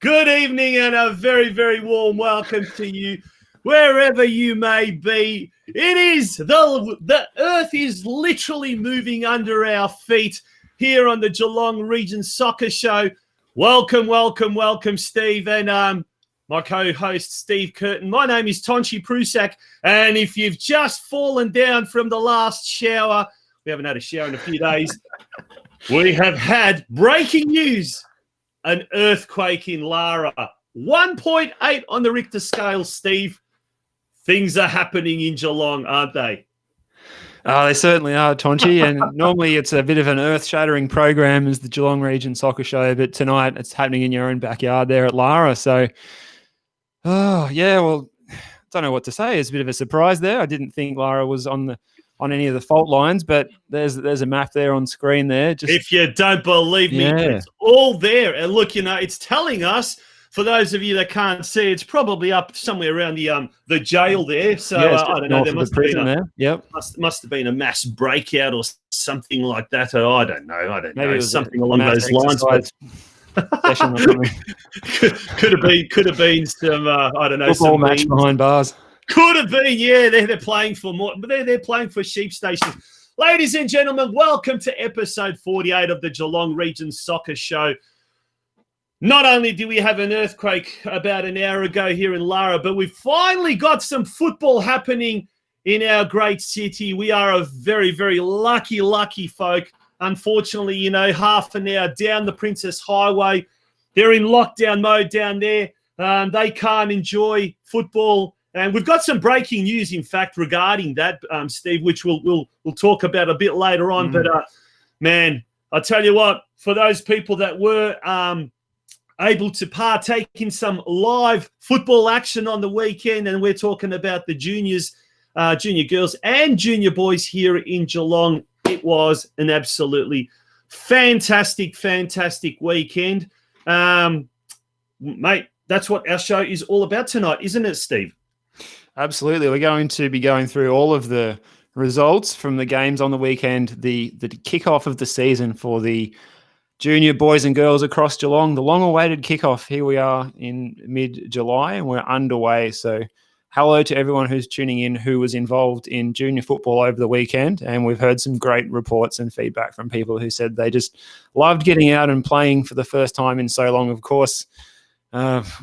Good evening and a very, very warm welcome to you, wherever you may be. It is, the earth is literally moving under our feet here on the Geelong Region Soccer Show. Welcome, Steve, and my co-host, Steve Curtin. My name is Tonci Prusak, and if you've just fallen down from the last shower, we haven't had a shower in a few days, we have had breaking news. An earthquake in Lara. 1.8 on the Richter scale, Steve. Things are happening in Geelong, aren't they? Oh, they certainly are, Tonci. And normally it's a bit of an earth-shattering program as the Geelong Region Soccer Show, but tonight it's happening in your own backyard there at Lara. So, I don't know what to say. It's a bit of a surprise there. I didn't think Lara was on any of the fault lines, but there's a map there on screen there. Just if you don't believe me, It's all there. And look, it's telling us, for those of you that can't see, it's probably up somewhere around the jail there. So I don't know. There must have been a mass breakout or something like that. I don't know. Maybe something along those lines. Could have been some football match behind bars. Could have been, yeah. They're playing for more, but they're playing for sheep stations. Ladies and gentlemen, welcome to episode 48 of the Geelong Region Soccer Show. Not only do we have an earthquake about an hour ago here in Lara, but we've finally got some football happening in our great city. We are a very, very lucky folk. Unfortunately, half an hour down the Princess Highway, they're in lockdown mode down there. They can't enjoy football. And we've got some breaking news, in fact, regarding that, Steve, which we'll talk about a bit later on. But, man, I tell you what, for those people that were able to partake in some live football action on the weekend, and we're talking about the juniors, junior girls and junior boys here in Geelong, it was an absolutely fantastic weekend. Mate, that's what our show is all about tonight, isn't it, Steve? Absolutely. We're going to be going through all of the results from the games on the weekend, the kickoff of the season for the junior boys and girls across Geelong, the long-awaited kickoff. Here we are in mid-July and we're underway. So hello to everyone who's tuning in who was involved in junior football over the weekend. And we've heard some great reports and feedback from people who said they just loved getting out and playing for the first time in so long. Of course,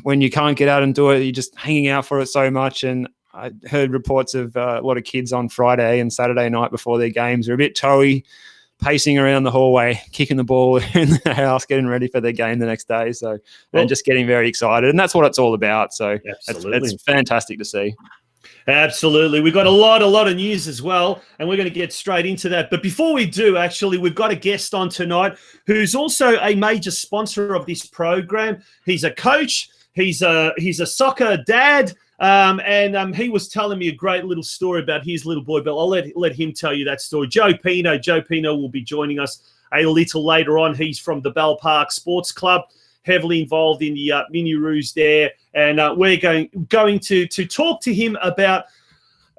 when you can't get out and do it, you're just hanging out for it so much. And I heard reports of a lot of kids on Friday and Saturday night before their games are a bit toey, pacing around the hallway, kicking the ball in the house, getting ready for their game the next day. So they're just getting very excited. And that's what it's all about. So it's fantastic to see. Absolutely. We've got a lot of news as well, and we're going to get straight into that. But before we do, actually, we've got a guest on tonight who's also a major sponsor of this program. He's a coach. He's a soccer dad. And he was telling me a great little story about his little boy, but I'll let him tell you that story. Joe Pino will be joining us a little later on. He's from the Bell Park Sports Club, heavily involved in the MiniRoos there. And we're going to talk to him about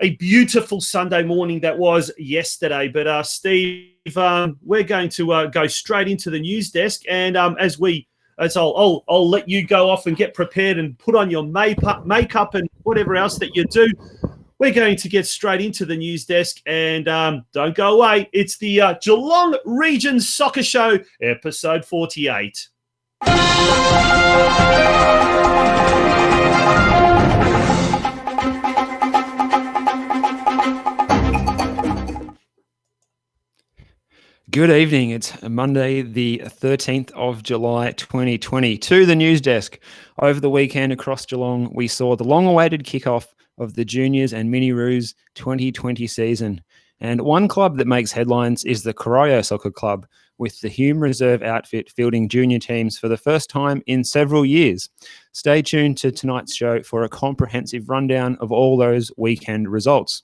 a beautiful Sunday morning that was yesterday. But Steve, we're going to go straight into the news desk. And I'll let you go off and get prepared and put on your makeup and whatever else that you do. We're going to get straight into the news desk, and don't go away. It's the Geelong Region Soccer Show, episode 48. Good evening. It's Monday, the 13th of July, 2020. To the news desk. Over the weekend across Geelong, we saw the long-awaited kickoff of the Juniors and MiniRoos 2020 season. And one club that makes headlines is the Corio Soccer Club, with the Hume Reserve outfit fielding junior teams for the first time in several years. Stay tuned to tonight's show for a comprehensive rundown of all those weekend results.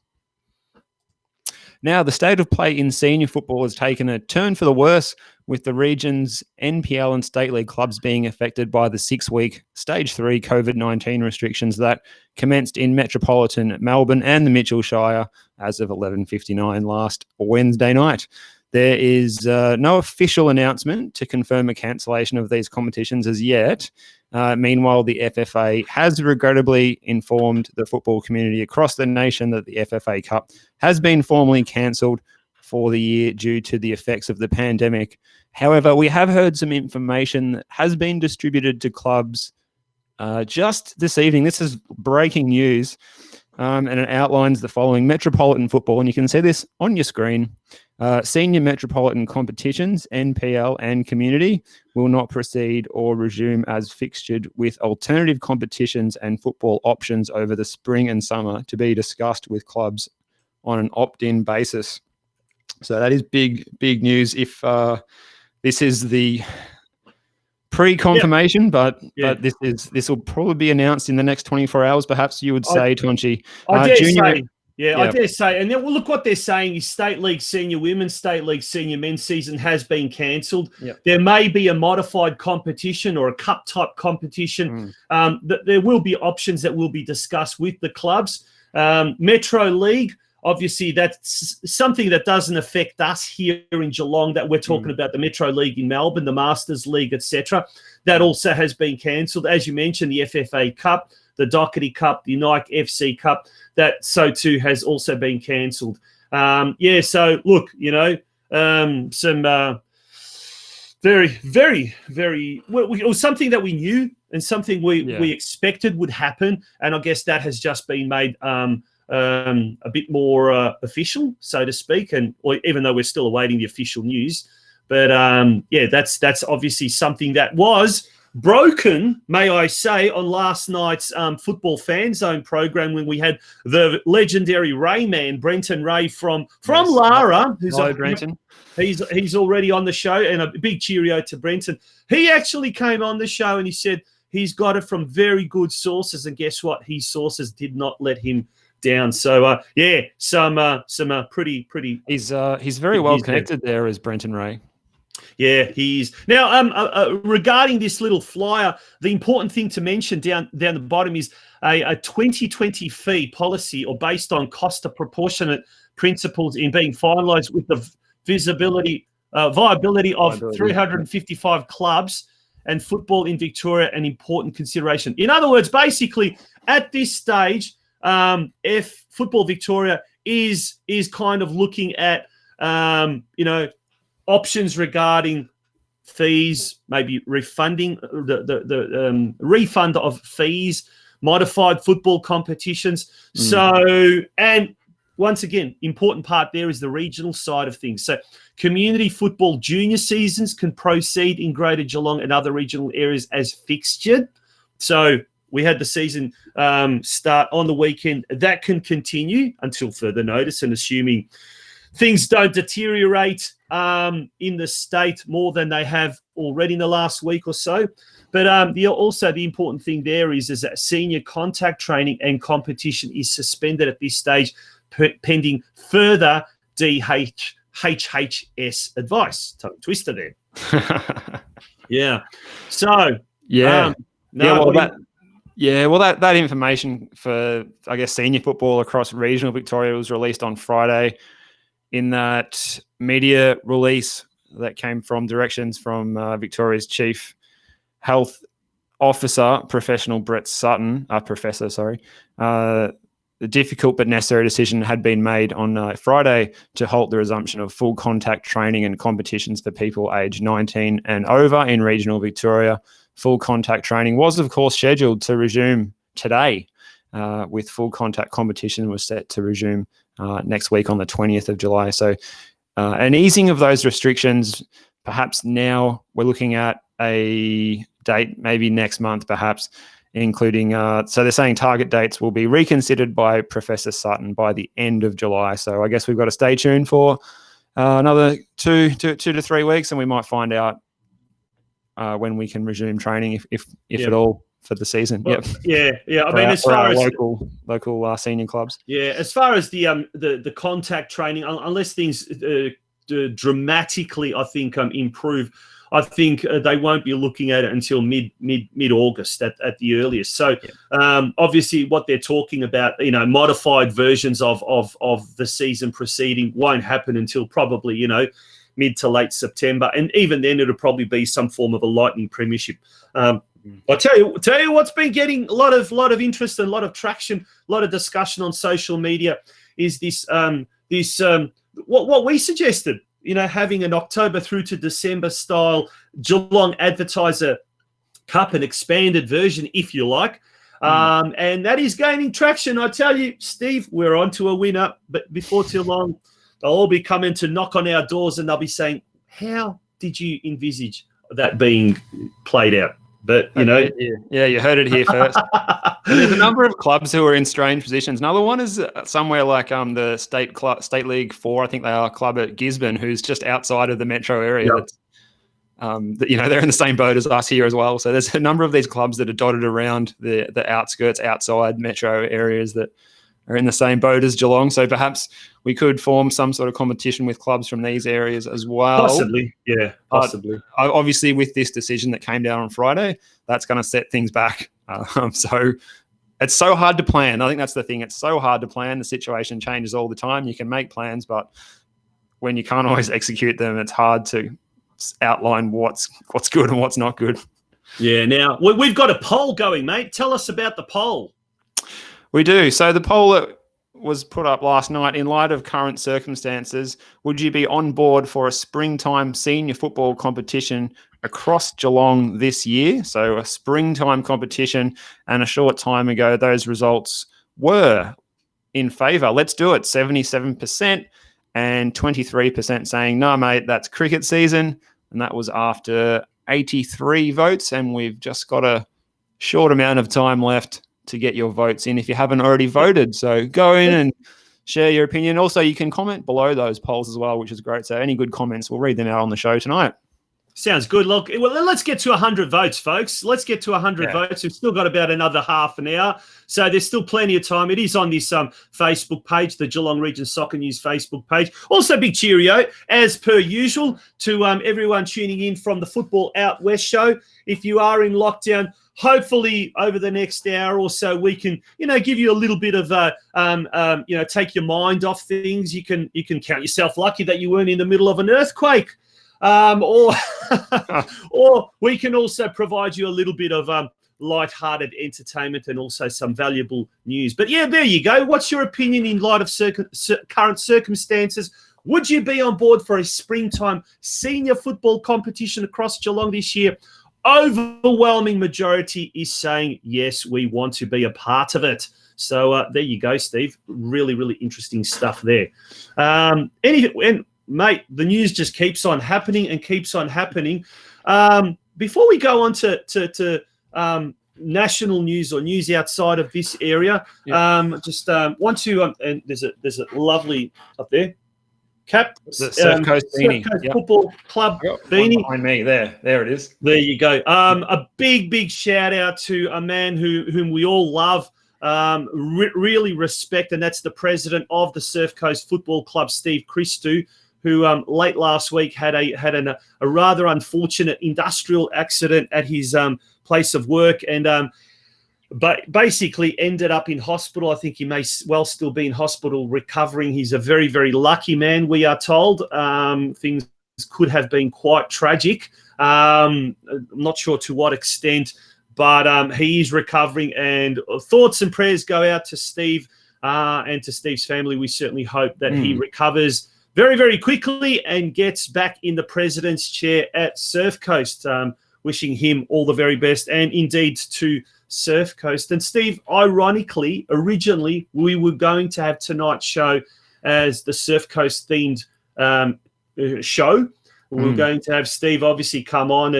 Now, the state of play in senior football has taken a turn for the worse, with the region's NPL and state league clubs being affected by the 6-week Stage 3 COVID-19 restrictions that commenced in metropolitan Melbourne and the Mitchell Shire as of 11:59 last Wednesday night. There is no official announcement to confirm a cancellation of these competitions as yet. Meanwhile, the FFA has regrettably informed the football community across the nation that the FFA Cup has been formally cancelled for the year due to the effects of the pandemic. However, we have heard some information that has been distributed to clubs just this evening. This is breaking news, and it outlines the following. Metropolitan football, and you can see this on your screen. Senior metropolitan competitions, NPL and community, will not proceed or resume as fixtured, with alternative competitions and football options over the spring and summer to be discussed with clubs on an opt-in basis. So that is big news. If this is the pre-confirmation, but this will probably be announced in the next 24 hours, perhaps you would say, Tonci. I dare say. And then, well, look, what they're saying is State League Senior Women's, State League Senior Men's season has been cancelled. Yep. There may be a modified competition or a cup-type competition. There will be options that will be discussed with the clubs. Metro League, obviously, that's something that doesn't affect us here in Geelong, that we're talking about the Metro League in Melbourne, the Masters League, etc. That also has been cancelled. As you mentioned, the FFA Cup, the Doherty Cup, the Nike FC Cup, that so too has also been cancelled. So look, some very, very, very, it was something that we knew and something we expected would happen. And I guess that has just been made a bit more official, so to speak, and even though we're still awaiting the official news. But that's obviously something that was broken, may I say, on last night's Football Fan Zone program, when we had the legendary Ray man, Brenton Ray from Lara, who's Hello, Brenton. He's already on the show, and a big cheerio to Brenton. He actually came on the show and he said he's got it from very good sources, and guess what? His sources did not let him down. So some pretty. He's very well connected there as Brenton Ray. Yeah, he is. Now, regarding this little flyer, the important thing to mention down the bottom is a 2020 fee policy, or based on cost of proportionate principles, in being finalised with the viability of 355 clubs and football in Victoria an important consideration. In other words, basically, at this stage, if Football Victoria is kind of looking at options regarding fees, maybe refunding the refund of fees, modified football competitions. So, and once again, important part there is the regional side of things. So community football junior seasons can proceed in Greater Geelong and other regional areas as fixtured. So we had the season start on the weekend. That can continue until further notice, and assuming things don't deteriorate in the state more than they have already in the last week or so. But also the important thing there is that senior contact training and competition is suspended at this stage pending further DHHS advice. Tongue twister there. Yeah. So, that information for, I guess, senior football across regional Victoria was released on Friday. In that media release that came from directions from Victoria's Chief Health Officer, Professor Sutton, the difficult but necessary decision had been made on Friday to halt the resumption of full contact training and competitions for people aged 19 and over in regional Victoria. Full contact training was, of course, scheduled to resume today, with full contact competition was set to resume next week on the 20th of July. So an easing of those restrictions, perhaps now we're looking at a date, maybe next month, perhaps, including, so they're saying target dates will be reconsidered by Professor Sutton by the end of July. So I guess we've got to stay tuned for another two to 3 weeks, and we might find out when we can resume training, if at all, for the season. Well, yeah. I mean, as far as local senior clubs. Yeah, as far as the contact training, unless things dramatically, I think, improve, I think they won't be looking at it until mid-August at the earliest. So obviously, what they're talking about, modified versions of the season proceeding won't happen until probably mid to late September, and even then it'll probably be some form of a lightning premiership. I tell you what's been getting a lot of interest and a lot of traction, a lot of discussion on social media is this what we suggested, having an October through to December style Geelong Advertiser Cup, an expanded version, if you like. And that is gaining traction. I tell you, Steve, we're on to a winner, but before too long, they'll all be coming to knock on our doors and they'll be saying, how did you envisage that being played out? But, Yeah, you heard it here first. There's a number of clubs who are in strange positions. Another one is somewhere like the State League 4, I think they are, club at Gisborne, who's just outside of the metro area. Yep. They're in the same boat as us here as well. So there's a number of these clubs that are dotted around the outskirts, outside metro areas that are in the same boat as Geelong. So perhaps we could form some sort of competition with clubs from these areas as well. Possibly, yeah, possibly. Obviously, with this decision that came down on Friday, that's going to set things back. So it's so hard to plan. I think that's the thing. It's so hard to plan. The situation changes all the time. You can make plans, but when you can't always execute them, it's hard to outline what's good and what's not good. Yeah, now we've got a poll going, mate. Tell us about the poll. We do. So the poll that was put up last night, in light of current circumstances, would you be on board for a springtime senior football competition across Geelong this year? So a springtime competition, and a short time ago, those results were in favour. Let's do it. 77% and 23% saying, no, mate, that's cricket season. And that was after 83 votes. And we've just got a short amount of time left to get your votes in if you haven't already voted. So go in and share your opinion. Also, you can comment below those polls as well, which is great. So any good comments, we'll read them out on the show tonight. Sounds good. Look, well, let's get to 100 votes, folks. Let's get to 100 votes. We've still got about another half an hour. So there's still plenty of time. It is on this Facebook page, the Geelong Region Soccer News Facebook page. Also, big cheerio, as per usual, to everyone tuning in from the Football Out West show. If you are in lockdown, hopefully over the next hour or so, we can, give you a little bit of, take your mind off things. You can count yourself lucky that you weren't in the middle of an earthquake. Or we can also provide you a little bit of light-hearted entertainment and also some valuable news. But yeah, there you go. What's your opinion in light of current circumstances? Would you be on board for a springtime senior football competition across Geelong this year? Overwhelming majority is saying, yes, we want to be a part of it. So there you go, Steve. Really, really interesting stuff there. Mate, the news just keeps on happening and keeps on happening. Before we go on to national news or news outside of this area, just want to and there's a lovely up there cap, the Surf Coast beanie, Surf Coast Football Club beanie behind me. There it is. There you go. A big shout out to a man whom we all love. Really respect, and that's the president of the Surf Coast Football Club, Steve Christou, who late last week had a rather unfortunate industrial accident at his place of work, and but basically ended up in hospital. I think he may well still be in hospital recovering. He's a very, very lucky man, we are told. Things could have been quite tragic. I'm not sure to what extent, but he is recovering, and thoughts and prayers go out to Steve and to Steve's family. We certainly hope that he recovers very, very quickly and gets back in the president's chair at Surf Coast. Wishing him all the very best, and indeed to Surf Coast. And Steve, ironically, originally we were going to have tonight's show as the Surf Coast themed show. We were going to have Steve obviously come on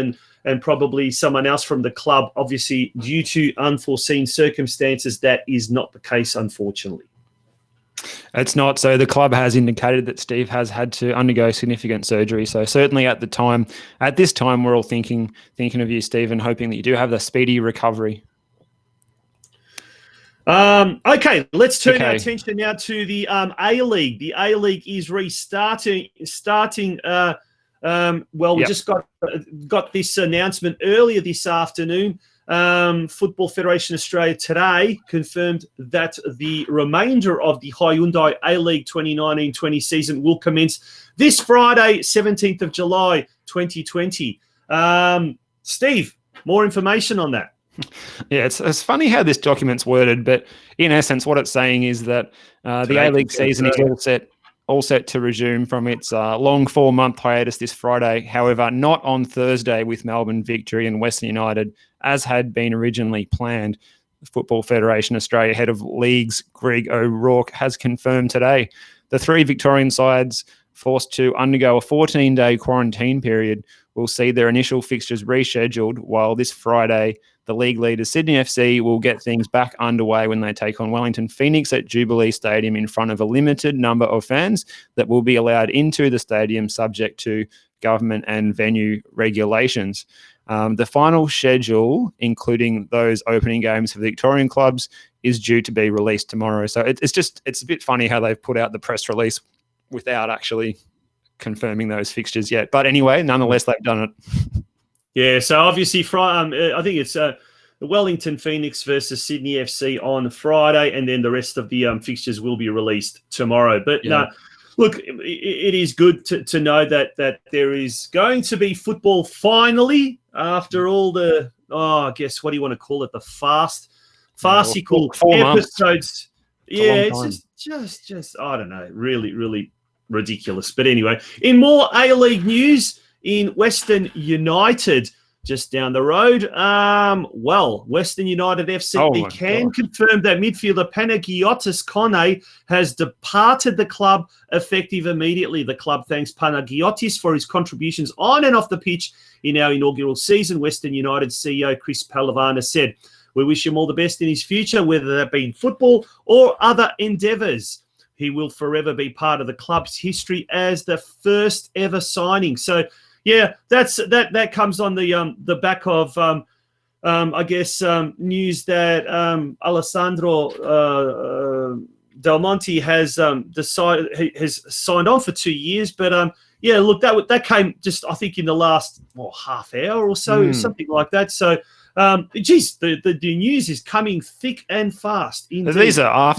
and probably someone else from the club. Obviously, due to unforeseen circumstances, that is not the case, unfortunately. It's not. So the club has indicated that Steve has had to undergo significant surgery. So certainly at this time, we're all thinking of you, Steve, and hoping that you do have the speedy recovery. Okay, let's turn our attention now to the A-League. The A-League is restarting. We just got this announcement earlier this afternoon. Football Federation Australia today confirmed that the remainder of the Hyundai A-League 2019-20 season will commence this Friday, 17th of July, 2020. Steve, more information on that. Yeah, it's funny how this document's worded, but in essence, what it's saying is that the A-League season is all set to resume from its long 4-month hiatus this Friday. However, not on Thursday with Melbourne Victory and Western United, as had been originally planned. The Football Federation Australia head of leagues, Greg O'Rourke, has confirmed today the 3 Victorian sides forced to undergo a 14-day quarantine period will see their initial fixtures rescheduled, while this Friday, the league leader Sydney FC will get things back underway when they take on Wellington Phoenix at Jubilee Stadium in front of a limited number of fans that will be allowed into the stadium subject to government and venue regulations. The final schedule, including those opening games for the Victorian clubs, is due to be released tomorrow. So it's a bit funny how they've put out the press release without actually confirming those fixtures yet. But anyway, nonetheless, they've done it. Yeah, so obviously, I think it's the Wellington Phoenix versus Sydney FC on Friday, and then the rest of the fixtures will be released tomorrow. But look, it is good to know that there is going to be football finally after all the, I guess, what do you want to call it, the farcical 4 episodes. Months. Yeah, it's just I don't know, really, really ridiculous. But anyway, in more A-League news, in Western United, just down the road, Western United FC can confirm that midfielder Panagiotis Kone has departed the club effective immediately. The club thanks Panagiotis for his contributions on and off the pitch in our inaugural season. Western United CEO Chris Palavana said, "We wish him all the best in his future, whether that be in football or other endeavours. He will forever be part of the club's history as the first ever signing." So, yeah, that comes on the back of I guess news that Alessandro Del Monte has has signed on for 2 years. But yeah, look, that came just, I think, in the last half hour or so, something like that. So. The news is coming thick and fast. Indeed. These are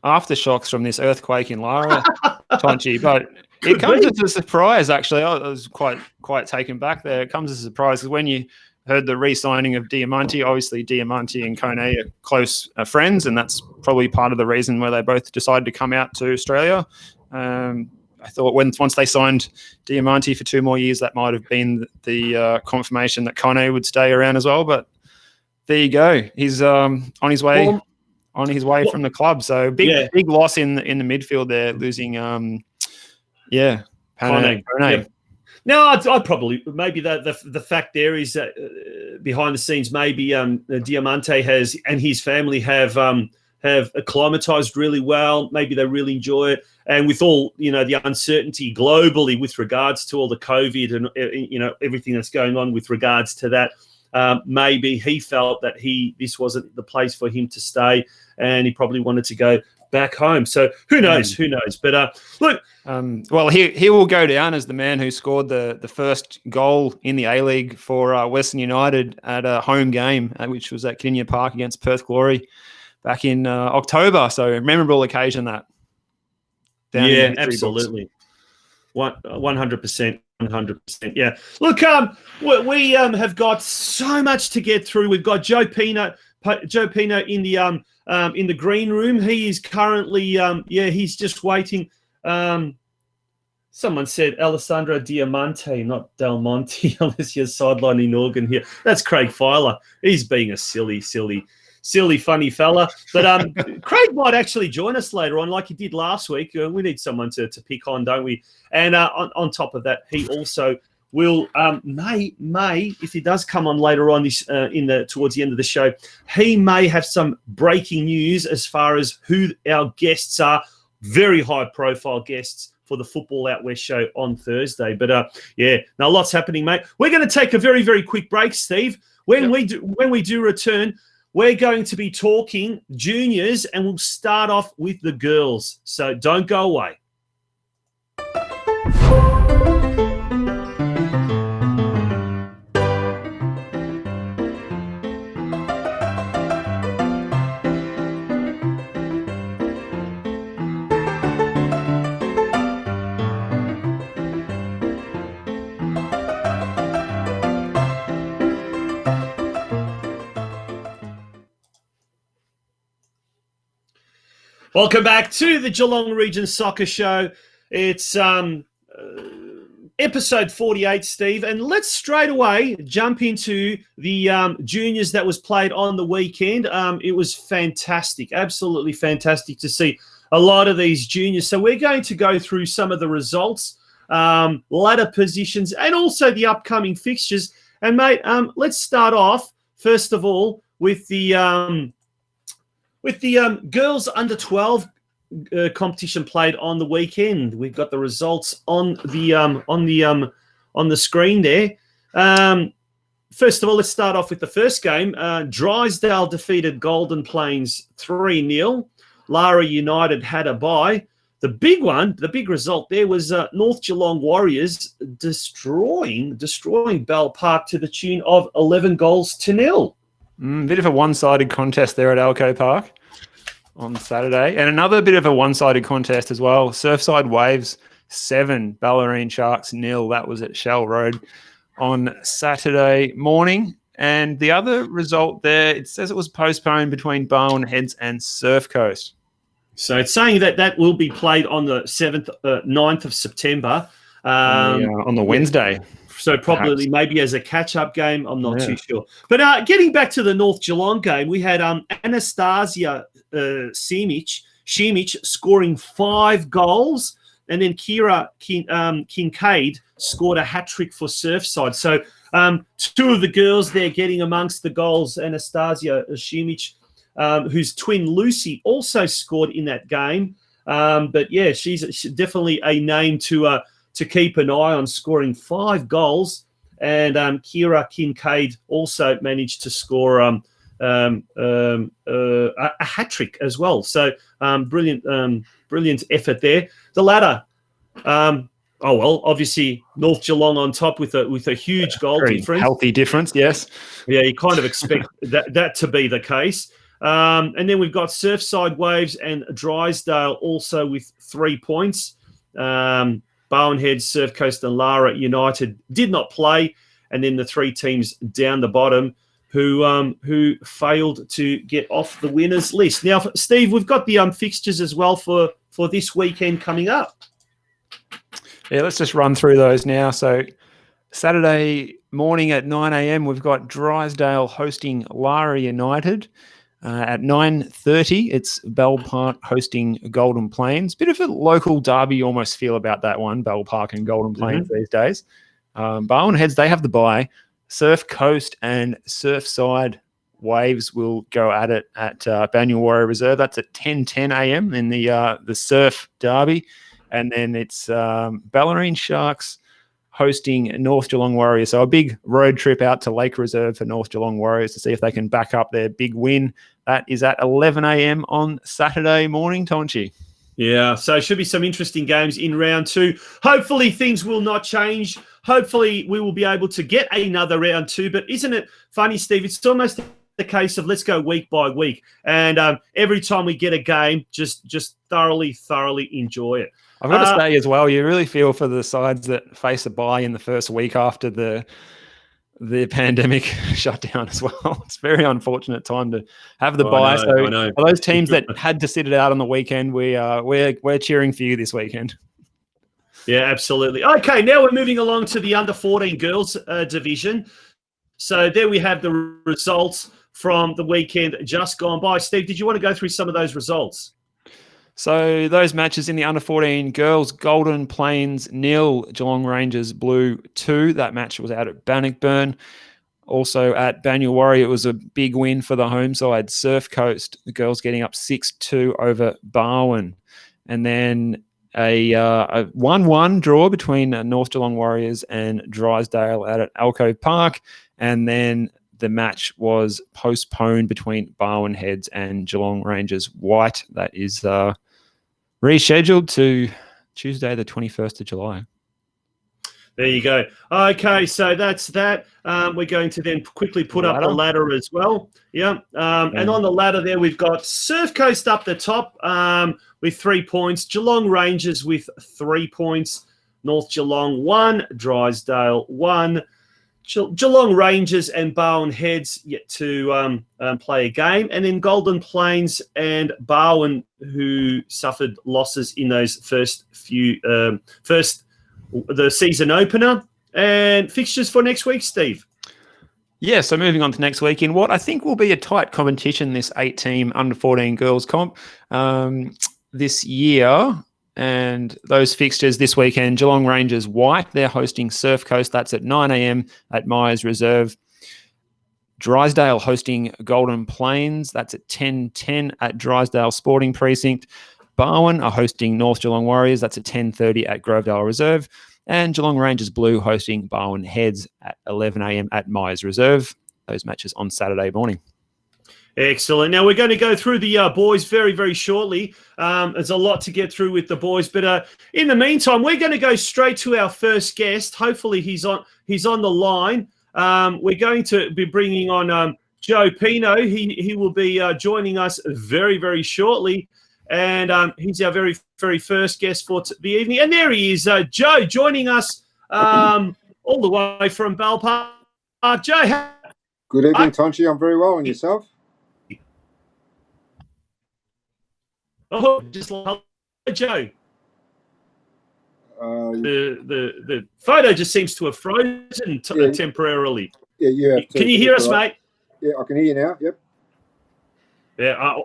aftershocks from this earthquake in Lara, Tonci. But it comes as a surprise, actually. I was quite taken back there. It comes as a surprise because when you heard the re-signing of Diamante, obviously Diamante and Kone are close friends, and that's probably part of the reason where they both decided to come out to Australia. I thought once they signed Diamante for 2 more years, that might have been the confirmation that Kone would stay around as well. But there you go. He's on his way from the club. So big loss in the midfield there, losing Kone. Yeah. No, I'd probably maybe the fact there is that behind the scenes, maybe Diamante has and his family have acclimatized really well. Maybe they really enjoy it. And with all, the uncertainty globally with regards to all the COVID and, everything that's going on with regards to that, maybe he felt that this wasn't the place for him to stay and he probably wanted to go back home. So who knows? But look. Well, he will go down as the man who scored the first goal in the A-League for Western United at a home game, which was at Kinya Park against Perth Glory back in October. So a memorable occasion that. Yeah, absolutely. 100%. 100%. Yeah. Look, we have got so much to get through. We've got Joe Pino in the green room. He is currently, he's just waiting. Someone said Alessandro Diamante, not Del Monte, unless you're sidelining Organ here. That's Craig Filer. He's being a silly, funny fella. But Craig might actually join us later on like he did last week. We need someone to pick on, don't we? And on top of that, he also will may if he does come on later on this towards the end of the show, he may have some breaking news as far as who our guests are. Very high profile guests for the Football Out West show on Thursday. But now lots happening, mate. We're going to take a very, very quick break, Steve. When we do return, we're going to be talking juniors, and we'll start off with the girls. So don't go away. Welcome back to the Geelong Region Soccer Show. It's episode 48, Steve, and let's straight away jump into the juniors that was played on the weekend. It was fantastic, absolutely fantastic to see a lot of these juniors. So we're going to go through some of the results, ladder positions, and also the upcoming fixtures. And mate, let's start off first of all with the girls under 12 competition played on the weekend. We've got the results on the screen there. First of all, let's start off with the first game. Drysdale defeated Golden Plains 3-0. Lara United had a bye. The big one, the big result there was North Geelong Warriors destroying Bell Park to the tune of 11-0. Bit of a one-sided contest there at Alco Park on Saturday. And another bit of a one-sided contest as well. Surfside Waves 7, Ballerine Sharks 0. That was at Shell Road on Saturday morning. And the other result there, it says it was postponed between Barwon Heads and Surf Coast. So it's saying that will be played on the 9th of September. On the Wednesday. So probably maybe as a catch-up game. I'm not too sure. But getting back to the North Geelong game, we had Anastasia Shimich scoring 5 goals, and then Kira Kincaid scored a hat-trick for Surfside. So 2 of the girls there getting amongst the goals. Anastasia Shimich, whose twin Lucy also scored in that game. But yeah, she's definitely a name to keep an eye on, scoring 5 goals. And Kira Kincaid also managed to score a hat-trick as well. So brilliant effort there. The ladder, obviously North Geelong on top with a huge goal difference. Healthy difference, yes. Yeah, you kind of expect that to be the case. And then we've got Surfside Waves and Drysdale also with 3 points. Barwon Heads, Surf Coast and Lara United did not play. And then the 3 teams down the bottom who failed to get off the winners list. Now, Steve, we've got the fixtures as well for this weekend coming up. Yeah, let's just run through those now. So Saturday morning at 9 a.m, we've got Drysdale hosting Lara United. At 9:30, it's Bell Park hosting Golden Plains. Bit of a local derby almost feel about that one, Bell Park and Golden Plains these days. Barwon Heads, they have the bye. Surf Coast and Surfside Waves will go at it at Banyul Warrior Reserve. That's at 10:10 a.m. in the Surf Derby. And then it's Ballerine Sharks hosting North Geelong Warriors. So a big road trip out to Lake Reserve for North Geelong Warriors to see if they can back up their big win. That is at 11 a.m. on Saturday morning, Tonci. Yeah, so it should be some interesting games in round 2. Hopefully things will not change. Hopefully we will be able to get another round 2. But isn't it funny, Steve? It's almost the case of let's go week by week. And every time we get a game, just thoroughly enjoy it. I've got to say as well, you really feel for the sides that face a bye in the first week after the pandemic shutdown as well. It's a very unfortunate time to have the bye. So for those teams that had to sit it out on the weekend, we're cheering for you this weekend. Yeah, absolutely. Okay, now we're moving along to the under 14 girls division. So there we have the results from the weekend just gone by. Steve, did you want to go through some of those results? So those matches in the under-14 girls, Golden Plains 0, Geelong Rangers Blue 2. That match was out at Bannockburn. Also at Banyul Warrior, it was a big win for the home side. Surf Coast, the girls getting up 6-2 over Barwon. And then a 1-1 draw between North Geelong Warriors and Drysdale out at Alco Park. And then the match was postponed between Barwon Heads and Geelong Rangers White. That is rescheduled to Tuesday, the 21st of July. There you go. Okay, so that's that. We're going to then quickly put up the ladder as well. Yeah. And on the ladder there, we've got Surf Coast up the top with 3 points. Geelong Rangers with 3 points. North Geelong 1. Drysdale 1. Geelong Rangers and Barwon Heads yet to play a game, and then Golden Plains and Barwon, who suffered losses in those first the season opener. And fixtures for next week, Steve. Yeah, so moving on to next week in what I think will be a tight competition, this 8-team under-14 girls comp this year. And those fixtures this weekend, Geelong Rangers White, they're hosting Surf Coast. That's at 9 a.m. at Myers Reserve. Drysdale hosting Golden Plains. That's at 10:10 at Drysdale Sporting Precinct. Barwon are hosting North Geelong Warriors. That's at 10:30 at Grovedale Reserve. And Geelong Rangers Blue hosting Barwon Heads at 11 a.m. at Myers Reserve. Those matches on Saturday morning. Excellent. Now, we're going to go through the boys very, very shortly. There's a lot to get through with the boys. But in the meantime, we're going to go straight to our first guest. Hopefully, he's on the line. We're going to be bringing on Joe Pino. He will be joining us very, very shortly. And he's our very, very first guest for the evening. And there he is, Joe, joining us all the way from Bell Park. Joe, good evening, Tonci. I'm very well. And yourself? Oh, just hello, Joe. The photo just seems to have frozen temporarily. Yeah. Can you hear us, mate? Yeah, I can hear you now. Yep. Yeah.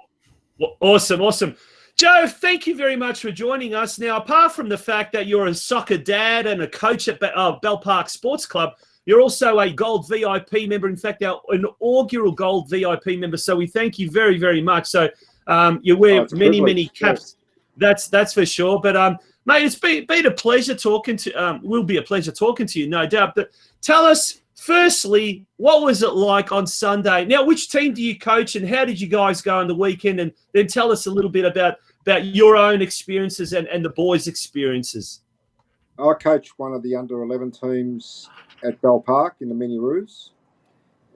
Awesome. Joe, thank you very much for joining us. Now, apart from the fact that you're a soccer dad and a coach at Bell Park Sports Club, you're also a Gold VIP member. In fact, our inaugural Gold VIP member. So we thank you very, very much. So you wear many caps. Yes. That's for sure. But mate, it's been a pleasure talking to. Will be a pleasure talking to you, no doubt. But tell us, firstly, what was it like on Sunday? Now, which team do you coach, and how did you guys go on the weekend? And then tell us a little bit about your own experiences and the boys' experiences. I coach one of the under-11 teams at Bell Park in the MiniRoos.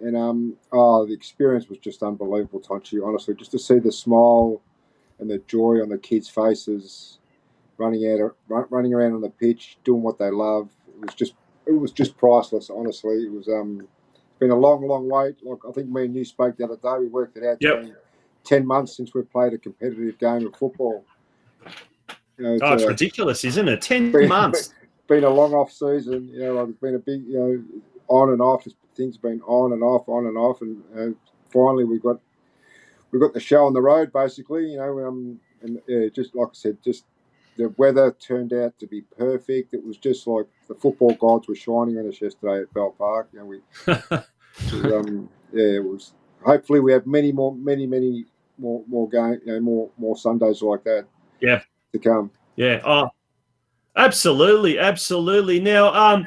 And the experience was just unbelievable, Tonci, honestly. Just to see the smile and the joy on the kids' faces, running around on the pitch, doing what they love. It was just priceless, honestly. It was it's been a long wait. Like I think me and you spoke the other day. We worked it out. Yep. It's been 10 months since we've played a competitive game of football. It's ridiculous, isn't it? 10 months. Been a long off season. It's been a big, on and off. Things have been on and off, and finally we got the show on the road, basically. Just like I said, just the weather turned out to be perfect. It was just like the football gods were shining on us yesterday at Bell Park. It was. Hopefully, we have many more games, more Sundays like that. Yeah, to come. Yeah. Oh, absolutely. Now,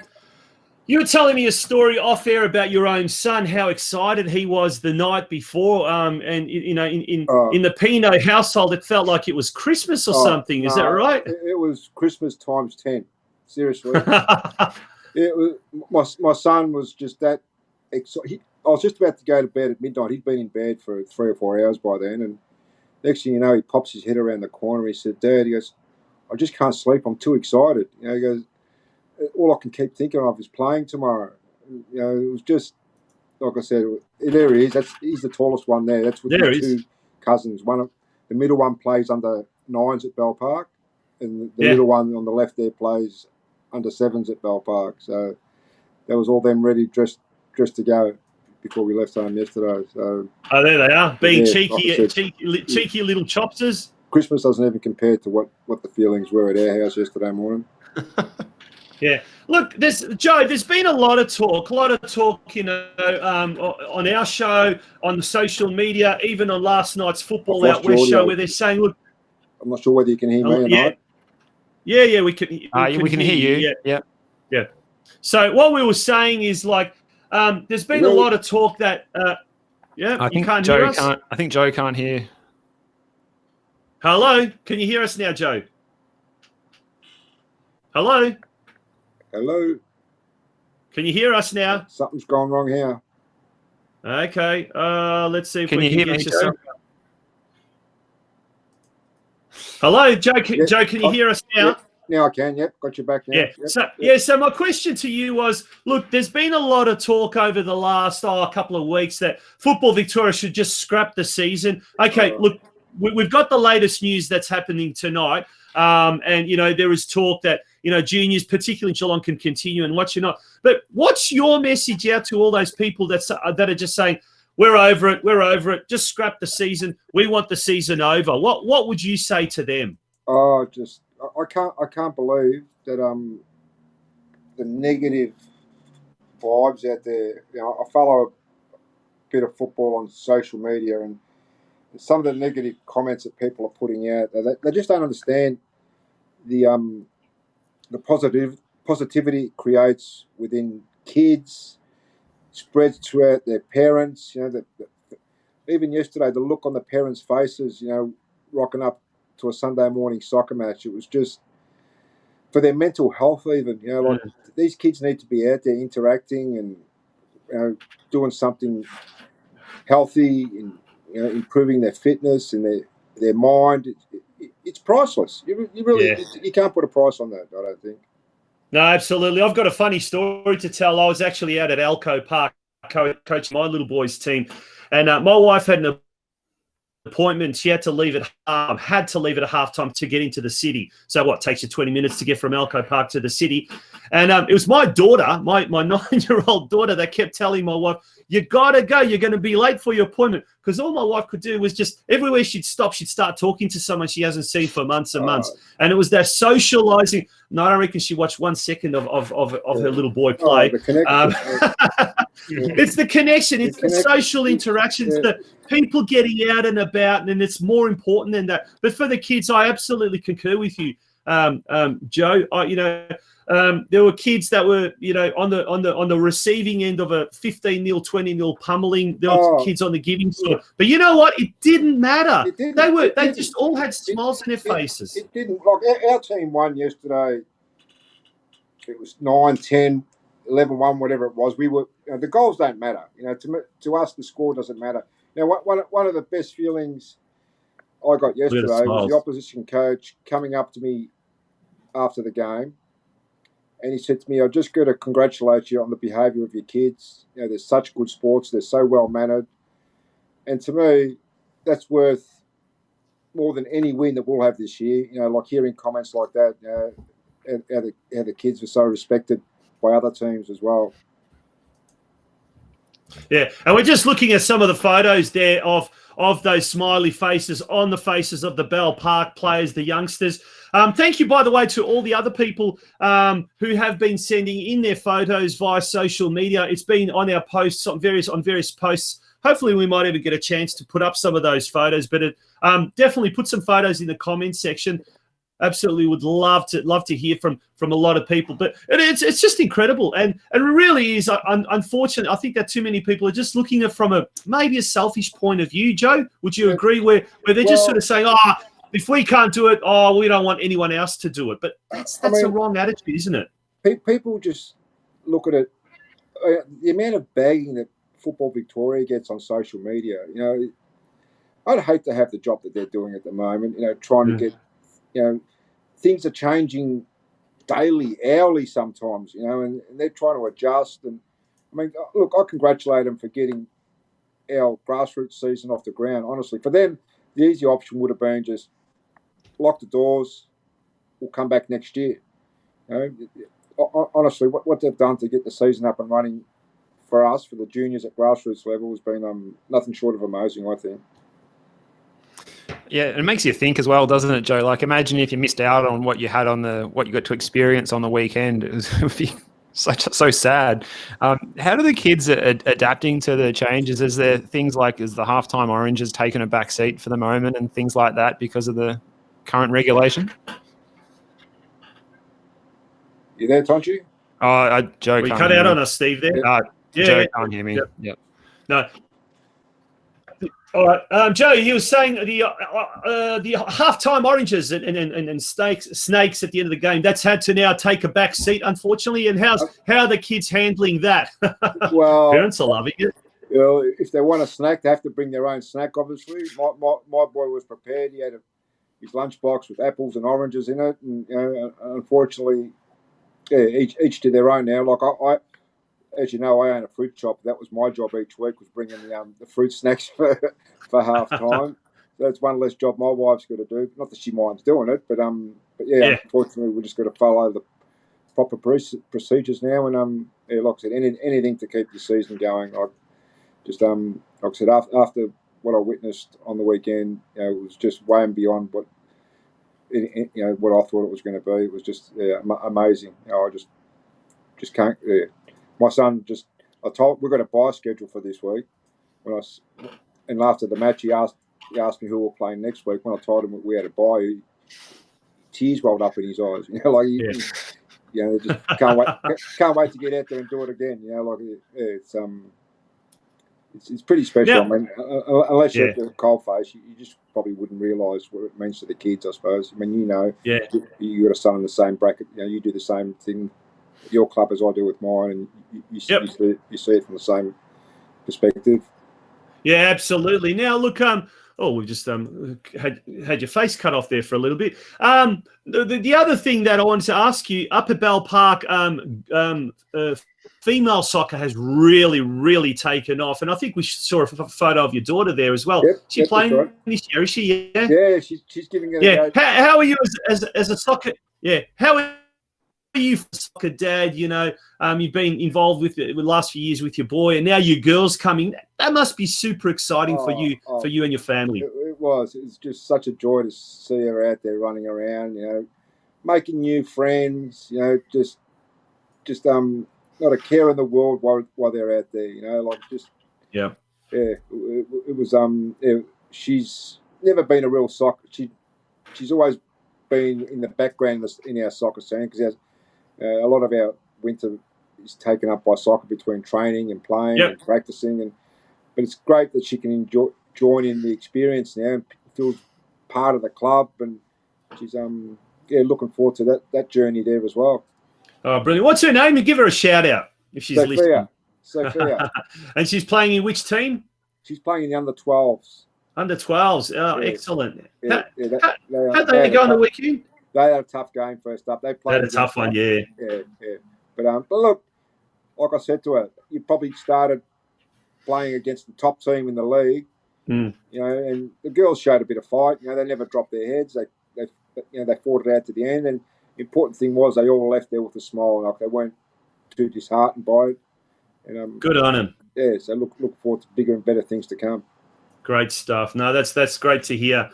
you were telling me a story off air about your own son, how excited he was the night before, and in the Pino household, it felt like it was Christmas or something. Is that right? It was Christmas times 10. Seriously, it was. My son was just that excited. I was just about to go to bed at midnight. He'd been in bed for 3 or 4 hours by then, and next thing you know, he pops his head around the corner. He said, "Dad," he goes, "I just can't sleep. I'm too excited." He goes, "All I can keep thinking of is playing tomorrow." It was just like I said. There he is. He's the tallest one there. That's with the two cousins. The middle one plays under 9s at Bell Park, and the middle one on the left there plays under 7s at Bell Park. So that was all them ready, dressed to go before we left home yesterday. So there they are, being cheeky little chopsters. Christmas doesn't even compare to what the feelings were at our house yesterday morning. Yeah. Look, there's been a lot of talk, on our show, on the social media, even on last night's Football Out West show, where they're saying, look, I'm not sure whether you can hear me or not. Yeah, we can. We can hear you. Yeah. So what we were saying is there's been a lot of talk that I think can't Joe hear us. I think Joe can't hear. Hello, can you hear us now, Joe? Hello. Can you hear us now? Something's gone wrong here. Okay. Let's see if Can we you can hear get me, you Joe? some. Hello, Joe. Joe, can you hear us now? Now I can. Yep, got you back now. Yeah. So my question to you was: look, there's been a lot of talk over the last couple of weeks that Football Victoria should just scrap the season. Okay, look, we've got the latest news that's happening tonight, and there is talk that juniors, particularly in Geelong, can continue and whatnot. But what's your message out to all those people that are just saying, we're over it, just scrap the season, we want the season over? What would you say to them? I can't believe that the negative vibes out there. I follow a bit of football on social media, and some of the negative comments that people are putting out, they just don't understand the positivity it creates within kids, spreads throughout their parents. Even yesterday, the look on the parents' faces, rocking up to a Sunday morning soccer match, it was just for their mental health. Even these kids need to be out there interacting and doing something healthy and improving their fitness and their mind. It's priceless. You really you can't put a price on that, I don't think. No, absolutely. I've got a funny story to tell. I was actually out at Alco Park coaching my little boys' team, and my wife had an appointment. She had to leave at halftime to get into the city. So what, takes you 20 minutes to get from Alco Park to the city? And it was my daughter, my 9-year-old daughter, that kept telling my wife, you got to go. You're going to be late for your appointment. Because all my wife could do was just, everywhere she'd stop, she'd start talking to someone she hasn't seen for months and months. And it was that socializing. No, I don't reckon she watched 1 second of her little boy play. It's the connection. It's the social interactions, the people getting out and about, and it's more important than that. But for the kids, I absolutely concur with you, Joe. There were kids that were, on the receiving end of a 15-0, 20-0 pummeling. There were kids on the giving side. But you know what? It didn't matter. They just all had smiles on their faces. It didn't. Like our team won yesterday. It was 9-10, 11-1, whatever it was. We were. The goals don't matter. To us, the score doesn't matter. Now, one of the best feelings I got yesterday was the opposition coach coming up to me after the game. And he said to me, I've just got to congratulate you on the behaviour of your kids. They're such good sports. They're so well-mannered. And to me, that's worth more than any win that we'll have this year. Like hearing comments like that, how the kids were so respected by other teams as well. Yeah, and we're just looking at some of the photos there of those smiley faces on the faces of the Bell Park players, the youngsters. Thank you, by the way, to all the other people who have been sending in their photos via social media. It's been on our posts, on various posts. Hopefully, we might even get a chance to put up some of those photos. But definitely put some photos in the comments section. Absolutely would love to hear from a lot of people. But it's just incredible. And it really is, unfortunate. I think that too many people are just looking at it from maybe a selfish point of view. Joe, would you agree? Where they're just sort of saying, if we can't do it, we don't want anyone else to do it. But that's a wrong attitude, isn't it? People just look at it. The amount of bagging that Football Victoria gets on social media, I'd hate to have the job that they're doing at the moment, trying to get, things are changing daily, hourly sometimes, and they're trying to adjust. And I mean, look, I congratulate them for getting our grassroots season off the ground. Honestly, for them, the easy option would have been just lock the doors. We'll come back next year. Honestly, what they've done to get the season up and running for us, for the juniors at grassroots level, has been nothing short of amazing, I think. Yeah, it makes you think as well, doesn't it, Joe? Like, imagine if you missed out on what you had what you got to experience on the weekend. It would be so sad. How do the kids adapting to the changes? Is there things like, is the halftime oranges taking a back seat for the moment and things like that because of the current regulation? You there, Tonci? Joe, we cut out on us, Steve. There, Joe can't hear me. Yep. No. All right, Joe, you were saying the halftime oranges and snakes at the end of the game. That's had to now take a back seat, unfortunately. And how are the kids handling that? Well, parents are loving it. If they want a snack, they have to bring their own snack. Obviously, my boy was prepared. He had his lunchbox with apples and oranges in it, and unfortunately, each to their own now. Like I as you know, I own a fruit shop. That was my job each week, was bringing the fruit snacks for half time. So that's one less job my wife's got to do. Not that she minds doing it, but yeah. Unfortunately, we just got to follow the proper procedures now. And like I said, anything to keep the season going. I just like I said, after what I witnessed on the weekend, it was just way and beyond what what I thought it was going to be. It was just amazing. I just can't. My son we've got a buy schedule for this week. And after the match, he asked me who we're playing next week. When I told him we had a buy, tears welled up in his eyes. Just can't wait to get out there and do it again. It's pretty special. Now, I mean, unless you're at the coalface, you just probably wouldn't realise what it means to the kids, I suppose. I mean, you got a son in the same bracket. You do the same thing at your club as I do with mine, and you see it from the same perspective. Yeah, absolutely. Now, look, we've just had your face cut off there for a little bit. The other thing that I wanted to ask you, up at Bell Park, female soccer has really, really taken off, and I think we saw a photo of your daughter there as well. Yep, She's playing this year, is she? Yeah, yeah, she's giving it a go. How are you as a soccer? Yeah, how are you, soccer dad? You've been involved with the last few years with your boy, and now your girl's coming. That must be super exciting for you and your family. It was. It's just such a joy to see her out there running around. Making new friends. Just not a care in the world while they're out there. It was. She's never been a real soccer. She's always been in the background in our soccer scene, because a lot of our winter is taken up by soccer between training and playing and practicing, but it's great that she can join in the experience now and feels part of the club, and she's looking forward to that journey there as well. Oh, brilliant! What's her name? And give her a shout out if she's listening. Sophia. And she's playing in which team? She's playing in the under-12s. Under-12s. Oh, yeah. Excellent. How'd they go on the weekend? They had a tough game first up. They played a tough one, yeah. But look, like I said to her, you probably started playing against the top team in the league, and the girls showed a bit of fight. They never dropped their heads. They fought it out to the end. And the important thing was they all left there with a smile, and they weren't too disheartened by it. And good on them. Yeah, so look forward to bigger and better things to come. Great stuff. No, that's great to hear.